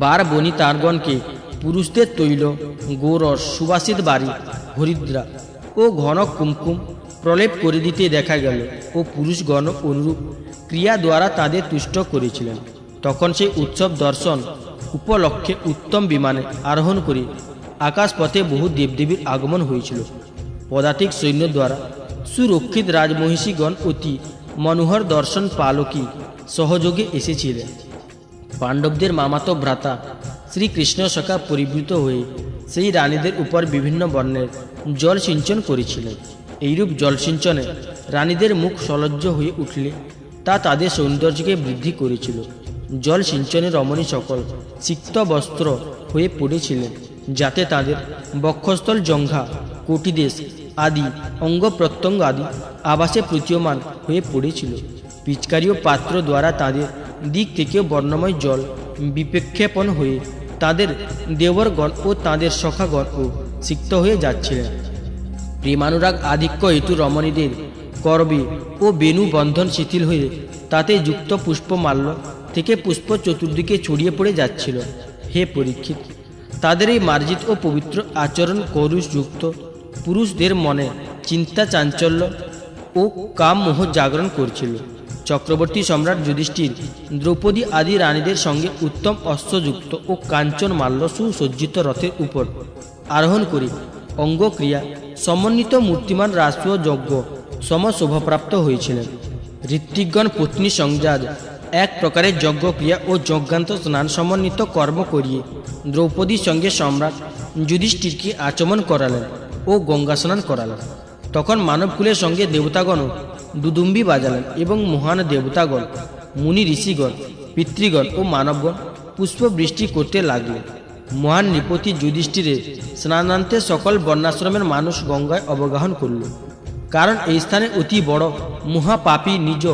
বার বনিতাগণকে পুরুষদের তৈল, গোরস, সুবাসিত বাড়ি, হরিদ্রা ও ঘন কুমকুম প্রলেপ করে দিতে দেখা গেল ও পুরুষগণ অনুরূপ ক্রিয়া দ্বারা তাদের তুষ্ট করেছিলেন। তখন সেই উৎসব দর্শন উপলক্ষে উত্তম বিমানে আরোহণ করে আকাশপথে বহু দেবদেবীর আগমন হয়েছিল। পদাতিক সৈন্য দ্বারা সুরক্ষিত রাজমহিষীগণ অতি মনোহর দর্শন পালকি সহযোগে এসেছিলেন। পাণ্ডবদের মামাতো ভ্রাতা শ্রীকৃষ্ণ সখা পরিবৃত হয়ে সেই রানীদের উপর বিভিন্ন বর্ণের জল সিঞ্চন করেছিলেন। এইরূপ জলসিঞ্চনে রানীদের মুখ সলজ্জ হয়ে উঠলে তা তাদের সৌন্দর্যকে বৃদ্ধি করেছিল। জল সিঞ্চনে রমণী সকল সিক্ত বস্ত্র হয়ে পড়েছিলেন, যাতে তাদের বক্ষস্থল, জঙ্ঘা, কোটিদেশ আদি অঙ্গ প্রত্যঙ্গ আদি আবাসে প্রতীয়মান হয়ে পড়েছিল। পিচকারি ও পাত্র দ্বারা তাদের দিক থেকে বর্ণময় জল বিপেক্ষেপণ হয়ে তাদের দেবরগণ ও তাদের সখাগণও সিক্ত হয়ে যাচ্ছিলেন। প্রেমানুরাগ আধিক্য হেতু রমণীদের করবে ও বেণু বন্ধন শিথিল হয়ে তাতে যুক্ত পুষ্পমাল্য থেকে পুষ্প চতুর্দিকে ছড়িয়ে পড়ে যাচ্ছিল। হে পরীক্ষিত, তাদের এই মার্জিত ও পবিত্র আচরণ কৌরুষযুক্ত পুরুষদের মনে চিন্তা, চাঞ্চল্য ও কাম মোহ জাগরণ করছিল। চক্রবর্তী সম্রাট যুধিষ্ঠির দ্রৌপদী আদি রানীদের সঙ্গে উত্তম অস্ত্রযুক্ত ও কাঞ্চন মাল্য সুসজ্জিত রথের উপর আরোহণ করে অঙ্গক্রিয়া সমন্বিত মূর্তিমান রাষ্ট্রীয় যজ্ঞ সমশোভাপ্রাপ্ত হয়েছিলেন। ঋত্বিকগণ পত্নী সংজাত এক প্রকারের যজ্ঞক্রিয়া ও যজ্ঞান্ত স্নান সমন্বিত কর্ম করিয়ে দ্রৌপদীর সঙ্গে সম্রাট যুধিষ্ঠিরকে আচমন করালেন ও গঙ্গা স্নান করালেন। তখন মানবকুলের সঙ্গে দেবতাগণও দুদুম্বি বাজালেন এবং মহান দেবতাগণ, মুনি, ঋষিগণ, পিতৃগণ ও মানবগণ পুষ্পবৃষ্টি করতে লাগলেন। মহান নৃপতি যুধিষ্ঠিরের স্নানান্তে সকল বর্ণাশ্রমের মানুষ গঙ্গায় অবগাহন করল, কারণ এই স্থানে অতি বড় মহাপাপী নিজ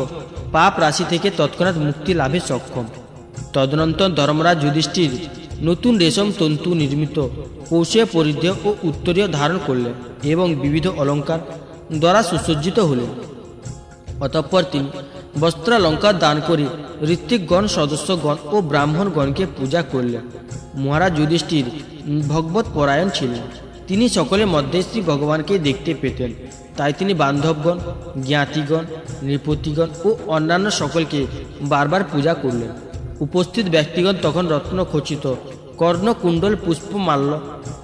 পাপ রাশি থেকে তৎক্ষণাৎ মুক্তি লাভে সক্ষম। তদনন্তর ধর্মরাজ যুধিষ্ঠির নতুন রেশম তন্তু নির্মিত কৌশীয় পরিধেয় ও উত্তরীয় ধারণ করলেন এবং বিবিধ অলঙ্কার দ্বারা সুসজ্জিত হলেন। অতঃপর তিনি বস্ত্রালঙ্কার দান করে ঋত্বিকগণ, সদস্যগণ ও ব্রাহ্মণগণকে পূজা করলেন। মহারাজ যুধিষ্ঠির ভগবত পরায়ণ ছিলেন। তিনি সকলের মধ্যে শ্রী ভগবানকে দেখতে পেতেন, তাই তিনি বান্ধবগণ, জ্ঞাতিগণ, নৃপতিগণ ও অন্যান্য সকলকে বারবার পূজা করলেন। উপস্থিত ব্যক্তিগণ তখন রত্নখচিত কর্ণকুণ্ডল, পুষ্পমাল্য,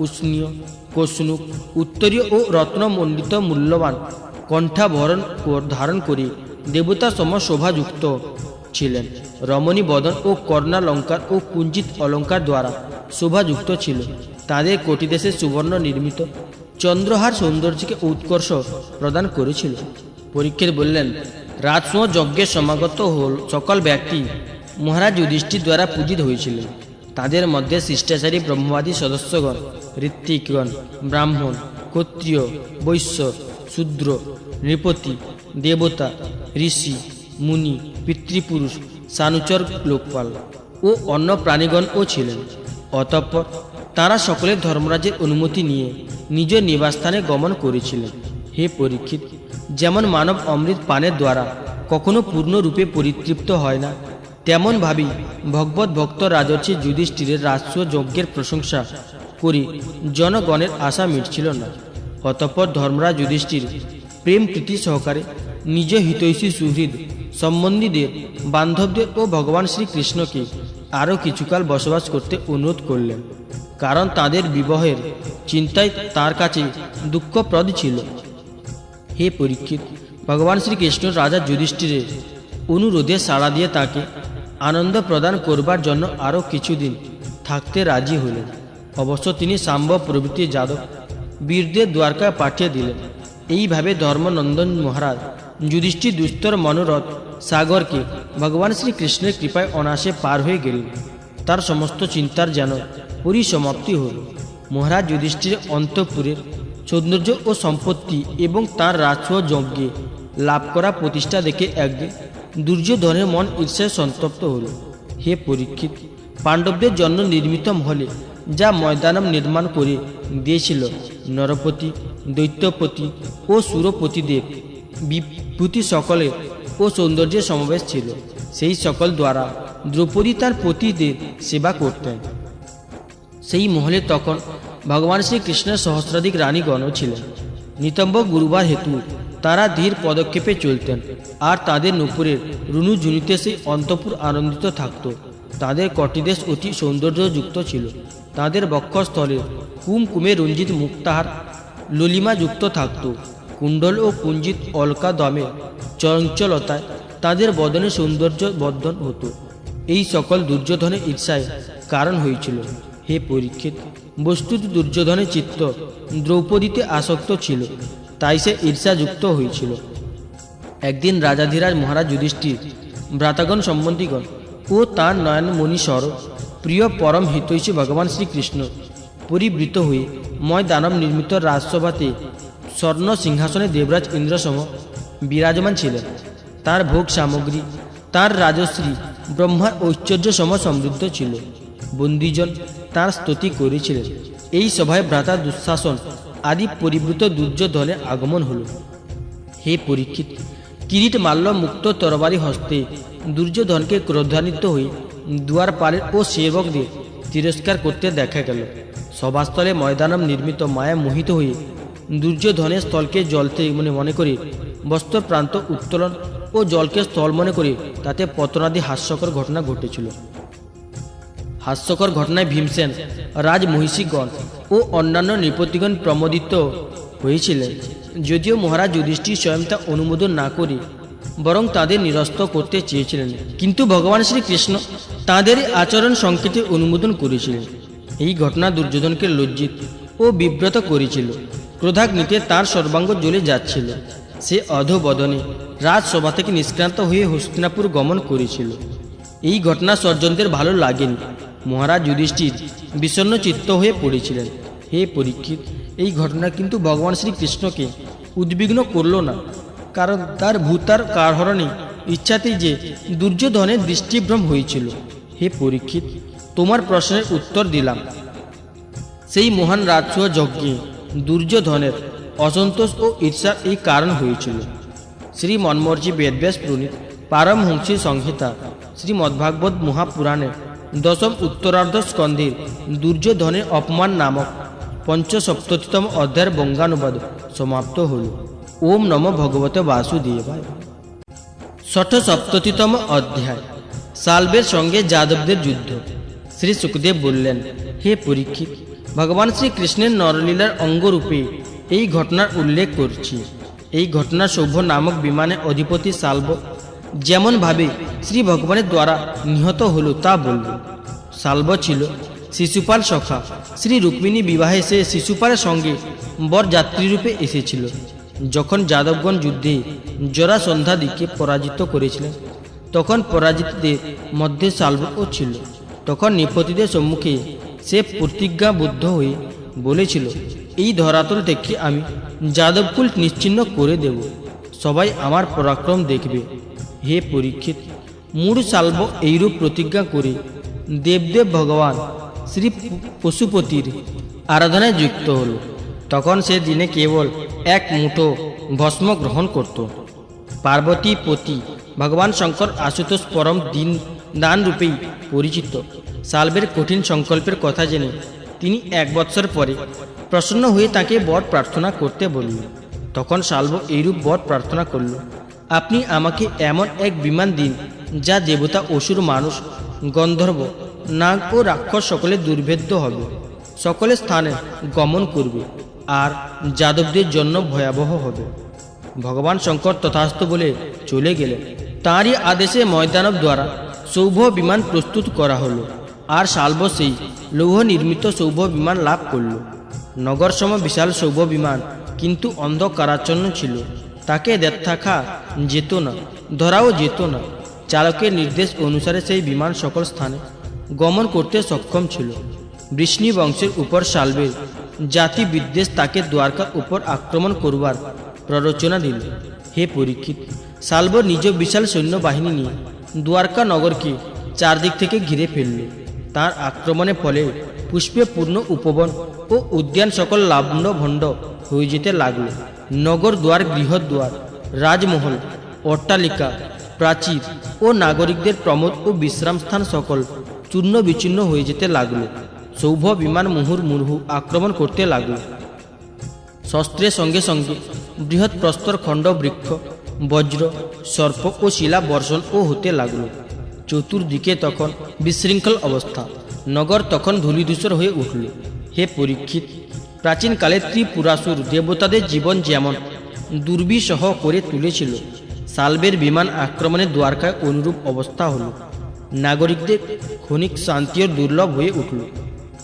উষ্ণীয়, কৌষ্ণুক, উত্তরীয় ও রত্নমণ্ডিত মূল্যবান কণ্ঠাভরণ ধারণ করে দেবতা সম শোভাযুক্ত ছিলেন। রমণী বদন ও কর্ণালঙ্কার ও কুঞ্চিত অলঙ্কার দ্বারা শোভাযুক্ত ছিল। তাদের কোটিদেশে সুবর্ণ নির্মিত চন্দ্রহার সৌন্দর্যকে উৎকর্ষ প্রদান করেছিল। পরীক্ষিত বললেন, রাজসূয় যজ্ঞে সমাগত হল সকল ব্যক্তি মহারাজ যুধিষ্ঠির দ্বারা পূজিত হয়েছিলেন। তাদের মধ্যে শিষ্টাচারী ব্রহ্মবাদী সদস্যগণ, ঋত্বিকগণ, ব্রাহ্মণ, ক্ষত্রিয়, বৈশ্য, শূদ্র, নৃপতি, দেবতা, ঋষি, মুনি, পিতৃপুরুষ, সানুচর, লোকপাল ও অন্য প্রাণীগণও ছিলেন। অতঃপর তারা সকলের ধর্মরাজের অনুমতি নিয়ে নিজ নিবাসস্থানে গমন করেছিলেন। হে পরীক্ষিত, যেমন মানব অমৃত পানের দ্বারা কখনো পূর্ণরূপে পরিতৃপ্ত হয় না, তেমনভাবেই ভগবত ভক্ত রাজর্ষি যুধিষ্ঠিরের রাজস্ব যজ্ঞের প্রশংসা করে জনগণের আশা মিটছিল না। অতঃপর ধর্মরাজ যুধিষ্ঠির প্রেম প্রীতি সহকারে নিজ হিতৈষী সুহৃদ সম্বন্ধীদের, বান্ধবদের ও ভগবান শ্রীকৃষ্ণকে আরও কিছুকাল বসবাস করতে অনুরোধ করলেন, কারণ তাদের বিবাহের চিন্তাই তার কাছে দুঃখপ্রদ ছিল। হে পরীক্ষিত, ভগবান শ্রীকৃষ্ণ রাজা যুধিষ্ঠিরের অনুরোধে সাড়া দিয়ে তাকে আনন্দ প্রদান করবার জন্য আরও কিছুদিন থাকতে রাজি হলেন। অবশ্য তিনি সাম্ব প্রভৃতি যাদব বীরদের দ্বারকায় পাঠিয়ে দিলেন। এইভাবে ধর্মনন্দন মহারাজ যুধিষ্ঠির দুস্তর মনোরথ সাগরকে ভগবান শ্রীকৃষ্ণের কৃপায় অনায়াসে পার হয়ে গেলেন। তার সমস্ত চিন্তার যেন পরিসমাপ্তি হল। মহারাজ যুধিষ্ঠির অন্তঃপুরের সৌন্দর্য ও সম্পত্তি এবং তার রাজস্ব যজ্ঞে লাভ করা প্রতিষ্ঠা দেখে একদিন দুর্যোধনের মন ঈর্ষায় সন্তপ্ত হল। হে পরীক্ষিত, পাণ্ডবদের জন্য নির্মিত মহলে যা ময়দানম নির্মাণ করে দিয়েছিল নরপতি, দৈত্যপতি ও সুরপতিদের বিভূতি সকলের ও সৌন্দর্যের সমাবেশ ছিল। সেই সকল দ্বারা দ্রৌপদী তার পতিদের সেবা করতেন। সেই মহলে তখন ভগবান শ্রীকৃষ্ণের সহস্রাধিক রানীগণও ছিলেন। নিতম্ব গুরুবার হেতু তারা ধীর পদক্ষেপে চলতেন, আর তাদের নুপুরের রুনুঝুনিতে সেই অন্তঃপুর আনন্দিত থাকত। তাদের কটিদেশ অতি সৌন্দর্যযুক্ত ছিল। তাদের বক্ষস্থলে কুমকুমে রঞ্জিত মুক্তাহার ললিমাযুক্ত থাকত। কুণ্ডল ও কুঞ্জিত অলকা দমে চঞ্চলতায় তাদের বদনে সৌন্দর্য বর্ধন হতো। এই সকল দুর্যোধনের ঈর্ষায় কারণ হয়েছিল। হে পরীক্ষিত, বস্তুত দুর্যোধনের চিত্ত দ্রৌপদীতে আসক্ত ছিল, তাই সে ঈর্ষাযুক্ত হয়েছিল। একদিন রাজাধিরাজ মহারাজ যুধিষ্ঠির, ভ্রাতাগণ সম্বন্ধীগণ ও তাঁর নয়নমণিস্বর প্রিয় পরম হিতৈষী ভগবান শ্রীকৃষ্ণ পরিবৃত হয়ে ময়দানব নির্মিত রাজসভাতে স্বর্ণ সিংহাসনে দেবরাজ ইন্দ্রসম বিরাজমান ছিলেন। তার ভোগ সামগ্রী, তার রাজশ্রী ব্রহ্মার ঐশ্বর্য সম সমৃদ্ধ ছিল। বন্দীজন তার স্তুতি করেছিলেন। এই সভায় ভ্রাতা দুঃশাসন আদি পরিবৃত দুর্যোধনের আগমন হল। হে পরীক্ষিত, কিরিট মাল্য মুক্ত তরবারি হস্তে দুর্যোধনকে ক্রোধান্বিত হয়ে দুয়ারপালের ও সেবকদের তিরস্কার করতে দেখা গেল। সভাস্থলে ময়দানম নির্মিত মায়া মোহিত হয়ে দুর্যোধনের স্থলকে জলতে মনে করে বস্ত্র প্রান্ত উত্তোলন ও জলকে স্থল মনে করে তাতে পতনাদি হাস্যকর ঘটনা ঘটেছিল। হাস্যকর ঘটনায় ভীমসেন, রাজমহিষীগণ ও অন্যান্য নৃপতিগণ প্রমোদিত হয়েছিলেন। যদিও মহারাজ যুধিষ্ঠির স্বয়ং তা অনুমোদন না করে বরং তাদের নিরস্ত করতে চেয়েছিলেন, কিন্তু ভগবান শ্রীকৃষ্ণ তাঁদের আচরণ সংকেতে অনুমোদন করেছিলেন। এই ঘটনা দুর্যোধনকে লজ্জিত ও বিব্রত করেছিল। ক্রোধাগ্নিতে তার সর্বাঙ্গ জ্বলে যাচ্ছিল। সে অধোবদনে রাজসভা থেকে নিষ্ক্রান্ত হয়ে হস্তিনাপুর গমন করেছিল। এই ঘটনা স্বজনদের ভালো লাগেনি। মহারাজ যুধিষ্ঠির বিষণ্ণ চিত্ত হয়ে পড়েছিলেন। হে পরীক্ষিত, এই ঘটনা কিন্তু ভগবান শ্রীকৃষ্ণকে উদ্বিগ্ন করল না, কারণ তার ভূতার কারণে ইচ্ছাতেই যে দুর্যোধনের দৃষ্টিভ্রম হয়েছিল। হে পরীক্ষিত, তোমার প্রশ্নের উত্তর দিলাম। সেই মহান রাজস্ব যজ্ঞে দুর্যোধনের অসন্তোষ ও ঈর্ষার এই কারণ হয়েছিল। শ্রী মন্মর্জি বেদব্যাস প্রণীত পারমহংসী সংহিতা শ্রীমদ্ভাগবত মহাপুরাণের দশম উত্তরার্ধ স্কন্ধের দুর্যোধনের অপমান নামক পঞ্চসপ্ততিতম অধ্যায়ের বঙ্গানুবাদ সমাপ্ত হল। ওম নমো ভগবতে বাসুদেবায়। ষষ্ঠ সপ্ততিতম অধ্যায়, সালবের সঙ্গে যাদবদের যুদ্ধ। শ্রী সুখদেব বললেন, হে পরীক্ষিত, ভগবান শ্রীকৃষ্ণের নরলীলার অঙ্গরূপে এই ঘটনার উল্লেখ করছি। এই ঘটনা সৌভ নামক বিমানের অধিপতি সালব যেমনভাবে শ্রী ভগবানের দ্বারা নিহত হল তা বলব। সালব ছিল শিশুপাল সখা। শ্রী রুক্মিণী বিবাহে সে শিশুপালের সঙ্গে বরযাত্রীরূপে এসেছিল। যখন যাদবগণ যুদ্ধে জরাসন্ধাদিকে পরাজিত করেছিলেন, তখন পরাজিতদের মধ্যে সালবও ছিল। তখন নৃপতিদের সম্মুখে সে প্রতিজ্ঞাবদ্ধ হয়ে বলেছিল, এই ধরাতল থেকে আমি যাদবকুল নিশ্চিহ্ন করে দেব, সবাই আমার পরাক্রম দেখবে। হে পরীক্ষিত, মূঢ় সালব এইরূপ প্রতিজ্ঞা করে দেবদেব ভগবান শ্রী পশুপতির আরাধনায় যুক্ত হল। তখন সে দিনে কেবল এক মুঠো ভস্ম গ্রহণ করত। পার্বতী পতি ভগবান শঙ্কর আশুতোষ পরম দিন দান রূপেই পরিচিত। সালবের কঠিন সংকল্পের কথা জেনে তিনি 1 বৎসর পরে প্রসন্ন হয়ে তাকে বর প্রার্থনা করতে বলল। তখন সালব এইরূপ বর প্রার্থনা করল, আপনি আমাকে এমন এক বিমান দিন যা দেবতা, অসুর, মানুষ, গন্ধর্ব, নাগ ও রাক্ষস সকলে দুর্ভেদ্য হবে, সকলে স্থানে গমন করবে আর যাদবদের জন্য ভয়াবহ হবে। ভগবান শঙ্কর তথাস্তু বলে চলে গেলেন। তাঁরই আদেশে ময়দানব দ্বারা সৌভ বিমান প্রস্তুত করা হলো আর সালব সেই লৌহ নির্মিত সৌভ বিমান লাভ করল। নগর সম বিশাল সৌভ বিমান কিন্তু অন্ধকারাচ্ছন্ন ছিল, তাকে দেখা যেত না, ধরাও যেত না। চালকের নির্দেশ অনুসারে সেই বিমান সকল স্থানে গমন করতে সক্ষম ছিল। বৃষ্ণি বংশের উপর সালবের জাতি বিদ্বেষ তাকে দ্বারকার উপর আক্রমণ করবার প্ররোচনা দিল। হে পরীক্ষিত, সালব নিজ বিশাল সৈন্যবাহিনী নিয়ে দ্বারকা নগরকে চারদিক থেকে ঘিরে ফেলল। তার আক্রমণের ফলে পুষ্পে পূর্ণ উপবন ও উদ্যান সকল লাবণ্য ভণ্ড হয়ে যেতে লাগল। নগর দ্বার, গৃহদ্বার, রাজমহল, অট্টালিকা, প্রাচীর ও নাগরিকদের প্রমোদ ও বিশ্রামস্থান সকল চূর্ণ বিচূর্ণ হয়ে যেতে লাগল। সৌভ বিমান মুহুর্মুহু আক্রমণ করতে লাগল। শস্ত্রের সঙ্গে সঙ্গে বৃহৎ প্রস্তর খণ্ড, বৃক্ষ, বজ্র, সর্প ও শিলা বর্ষণ ও হতে লাগল। চতুর্দিকে তখন বিশৃঙ্খল অবস্থা। নগর তখন ধূলিধূসর হয়ে উঠল। হে পরীক্ষিত, প্রাচীনকালে ত্রিপুরাসুর দেবতাদের জীবন যেমন দুর্বিষহ করে তুলেছিল, সালবের বিমান আক্রমণে দ্বারকায় অনুরূপ অবস্থা হল। নাগরিকদের ক্ষণিক শান্তিও দুর্লভ হয়ে উঠল।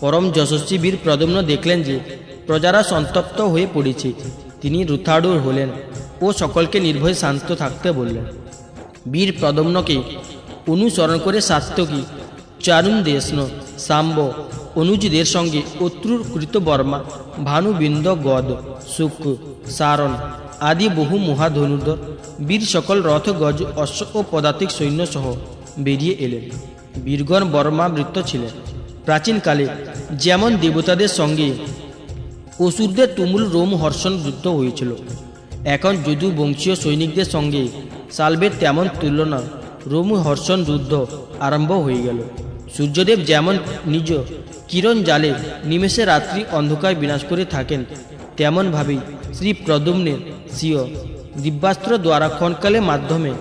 পরম যশস্বী বীর প্রদ্যুম্ন দেখলেন যে প্রজারা সন্তপ্ত হয়ে পড়েছে। তিনি রুথাড়ুর হলেন ও সকলকে নির্ভয়ে শান্ত থাকতে বললেন। বীর প্রদ্যুম্নকে অনুসরণ করে সাত্যকী, চারুণদেষ্ণ, সাম্ব, অনুজদের সঙ্গে অত্রুর কৃতবর্মা, ভানুবিন্দ, গদ, শুক, সারণ আদি বহু মহাধনুর্ধর বীর সকল রথ, গজ, অশ্ব ও পদাতিক সৈন্য সহ বেরিয়ে এলেন। বীরগণ বর্মাবৃত্ত ছিলেন। প্রাচীনকালে যেমন দেবতাদের সঙ্গে অসুরদের তুমুল রোমহর্ষণ যুদ্ধ হয়েছিল, এখন যদুবংশীয় সৈনিকদের সঙ্গে সালবের তেমন তুলনা রোমহর্ষণ যুদ্ধ আরম্ভ হয়ে গেল। সূর্যদেব যেমন নিজ কিরণ জালে নিমেষে রাত্রি অন্ধকার বিনাশ করে থাকেন, তেমনভাবেই শ্রী প্রদ্যুম্নের স্বীয় দিব্যাস্ত্র দ্বারা ক্ষণকালের মাধ্যমে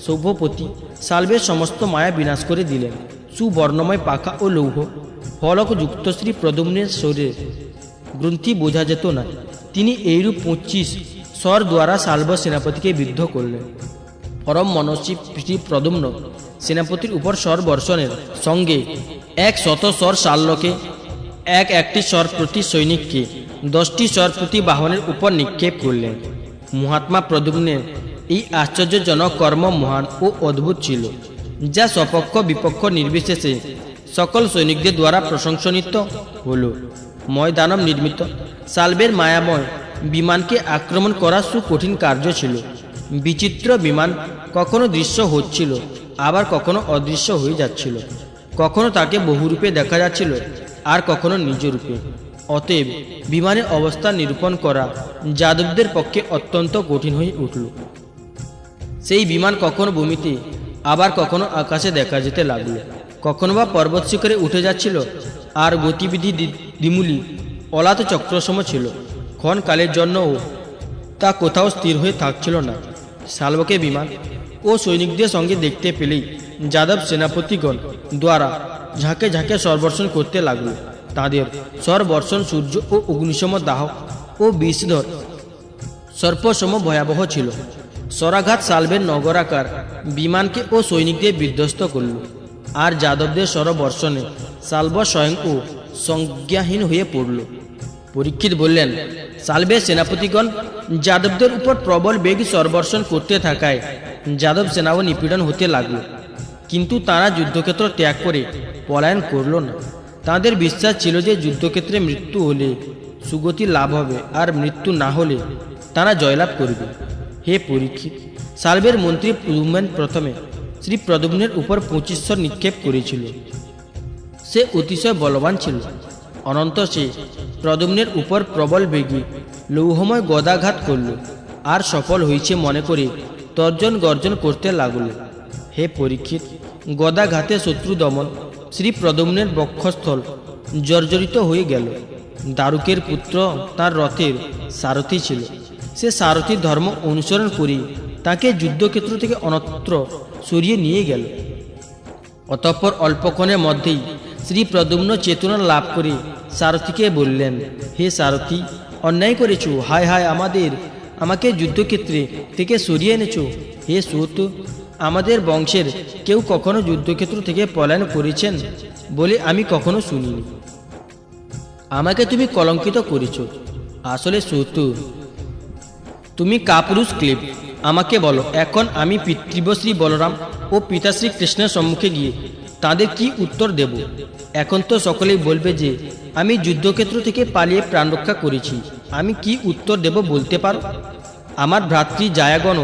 সৌভপতি সালবের সমস্ত মায়া বিনাশ করে দিলেন। সুবর্ণময় পাখা ও লৌহ ফলকযুক্ত শ্রী প্রদ্যুম্নের শরীরে গ্রন্থি বোঝা যেত না। তিনি এইরূপ 25 স্বর দ্বারা সালব সেনাপতিকে বিদ্ধ করলেন। পরম মনস্বী শ্রী প্রদ্যুম্ন সেনাপতির উপর স্বর বর্ষণের সঙ্গে 100 স্বর শাল্যকে, একটি স্বর প্রতি সৈনিককে, 10টি স্বর প্রতি বাহনের উপর নিক্ষেপ করলেন। মহাত্মা প্রদ্যুম্নের এই আশ্চর্যজনক কর্ম মহান ও অদ্ভুত ছিল, যা সপক্ষ বিপক্ষ নির্বিশেষে সকল সৈনিকদের দ্বারা প্রশংসিত হল। ময়দানব নির্মিত সালবের মায়াময় বিমানকে আক্রমণ করা সুকঠিন কার্য ছিল। বিচিত্র বিমান কখনো দৃশ্য হচ্ছিল, আবার কখনো অদৃশ্য হয়ে যাচ্ছিল, কখনো তাকে বহুরূপে দেখা যাচ্ছিল আর কখনো নিজ রূপে। অতএব বিমানের অবস্থা নিরূপণ করা যাদবদের পক্ষে অত্যন্ত কঠিন হয়ে উঠল। সেই বিমান কখনো ভূমিতে, আবার কখনো আকাশে দেখা যেতে লাগলো, কখনো বা পর্বত শিখরে উঠে যাচ্ছিল, আর গতিবিধি দ্বিমূলী অলাত চক্রসম ছিল। ক্ষণকালের জন্যও তা কোথাও স্থির হয়ে থাকছিল না। সালবকে বিমান ও সৈনিকদের সঙ্গে দেখতে পেলেই যাদব সেনাপতিগণ দ্বারা ঝাঁকে ঝাঁকে স্বরবর্ষণ করতে লাগল। তাদের স্বরবর্ষণ সূর্য ও অগ্নিসম দাহ ও বিষধর সর্পসম ভয়াবহ ছিল। স্বরাঘাত সালবের নগরাকার বিমানকে ও সৈনিকদের বিধ্বস্ত করল, আর যাদবদের স্বরবর্ষণে সালব স্বয়ং ও সংজ্ঞাহীন হয়ে পড়ল। পরীক্ষিত বললেন, সালবের সেনাপতিগণ যাদবদের উপর প্রবল বেগ স্বরবর্ষণ করতে থাকায় যাদব সেনাও নিপীড়ন হতে লাগল। কিন্তু তারা যুদ্ধক্ষেত্র ত্যাগ করে পলায়ন করল না। তাদের বিশ্বাস ছিল যে যুদ্ধক্ষেত্রে মৃত্যু হলে সুগতি লাভ হবে, আর মৃত্যু না হলে তারা জয়লাভ করবে। হে পরীক্ষিত, সালবের মন্ত্রী প্রদ্যুম্ন প্রথমে শ্রী প্রদ্যুম্নের উপর 25 স্বর নিক্ষেপ করেছিল। সে অতিশয় বলবান ছিল। অনন্ত সে প্রদ্যুম্নের উপর প্রবল বেগে লৌহময় গদাঘাত করল। আর সফল হয়েছে মনে করে তর্জন গর্জন করতে লাগল। হে পরীক্ষিত, গদাঘাতে শত্রু দমন শ্রী প্রদ্যুম্নের বক্ষস্থল জর্জরিত হয়ে গেল। দারুকের পুত্র তার রথের সারথি ছিল। সে সারথির ধর্ম অনুসরণ করে তাকে যুদ্ধক্ষেত্র থেকে অন্যত্র সরিয়ে নিয়ে গেল। অতঃপর অল্পক্ষণের মধ্যেই শ্রী প্রদ্যুম্ন চেতনা লাভ করে সারথিকে বললেন, হে সারথি, অন্যায় করেছ, হায় হায় আমাকে যুদ্ধক্ষেত্রে থেকে সরিয়ে এনেছ। হে সুত, আমাদের বংশের কেউ কখনো যুদ্ধক্ষেত্র থেকে পলায়ন করেছেন বলে আমি কখনো শুনিনি। আমাকে তুমি কলঙ্কিত করেছ। আসলে সুত, তুমি কাপুরুষ ক্লিপ। আমাকে বলো, এখন আমি পিতৃব্য শ্রী বলরাম ও পিতা শ্রী কৃষ্ণের সম্মুখে গিয়ে তাদের কি উত্তর দেব? এখন তো সকলেই বলবে যে আমি যুদ্ধক্ষেত্র থেকে পালিয়ে প্রাণ রক্ষা করেছি। আমি কি উত্তর দেব বলতে পারো? আমার ভ্রাতৃ জায়াগণ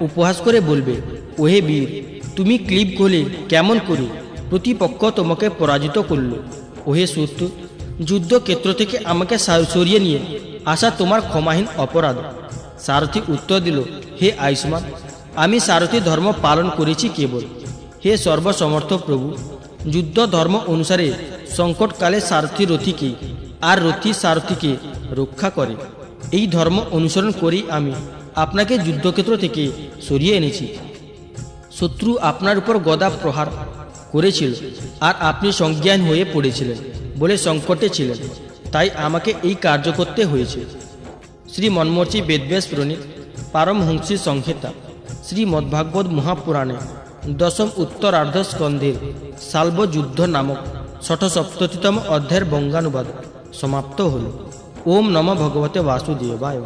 উপহাস করে বলবে, ওহে বীর, তুমি ক্লিপ গোলে কেমন করে প্রতিপক্ষ তোমাকে পরাজিত করল? ওহে সুত, যুদ্ধক্ষেত্র থেকে আমাকে সরিয়ে নিয়ে আসা তোমার ক্ষমাহীন অপরাধ। সারথি উত্তর দিল, হে আয়ুষ্মান, আমি সারথি ধর্ম পালন করেছি কেবল। হে সর্বসমর্থ প্রভু, যুদ্ধ ধর্ম অনুসারে সংকটকালে সারথি রথীকে আর রথী সারথীকে রক্ষা করে। এই ধর্ম অনুসরণ করেই আমি আপনাকে যুদ্ধক্ষেত্র থেকে সরিয়ে এনেছি। শত্রু আপনার উপর গদা প্রহার করেছিল আর আপনি সংজ্ঞান হয়ে পড়েছিলেন বলে সংকটে ছিলেন, তাই আমাকে এই কার্য করতে হয়েছে। শ্রী মন্মোচি বেদব্যাস প্রণীত পারমহংসী সংহিতা শ্রীমদ্ভাগবত মহাপুরাণে দশম উত্তরার্ধ স্কন্ধের শাল্ব যুদ্ধ নামক ৬৭তম অধ্যায়ের বঙ্গানুবাদ সমাপ্ত হল। ওম নমঃ ভগবতে বাসুদেবায়।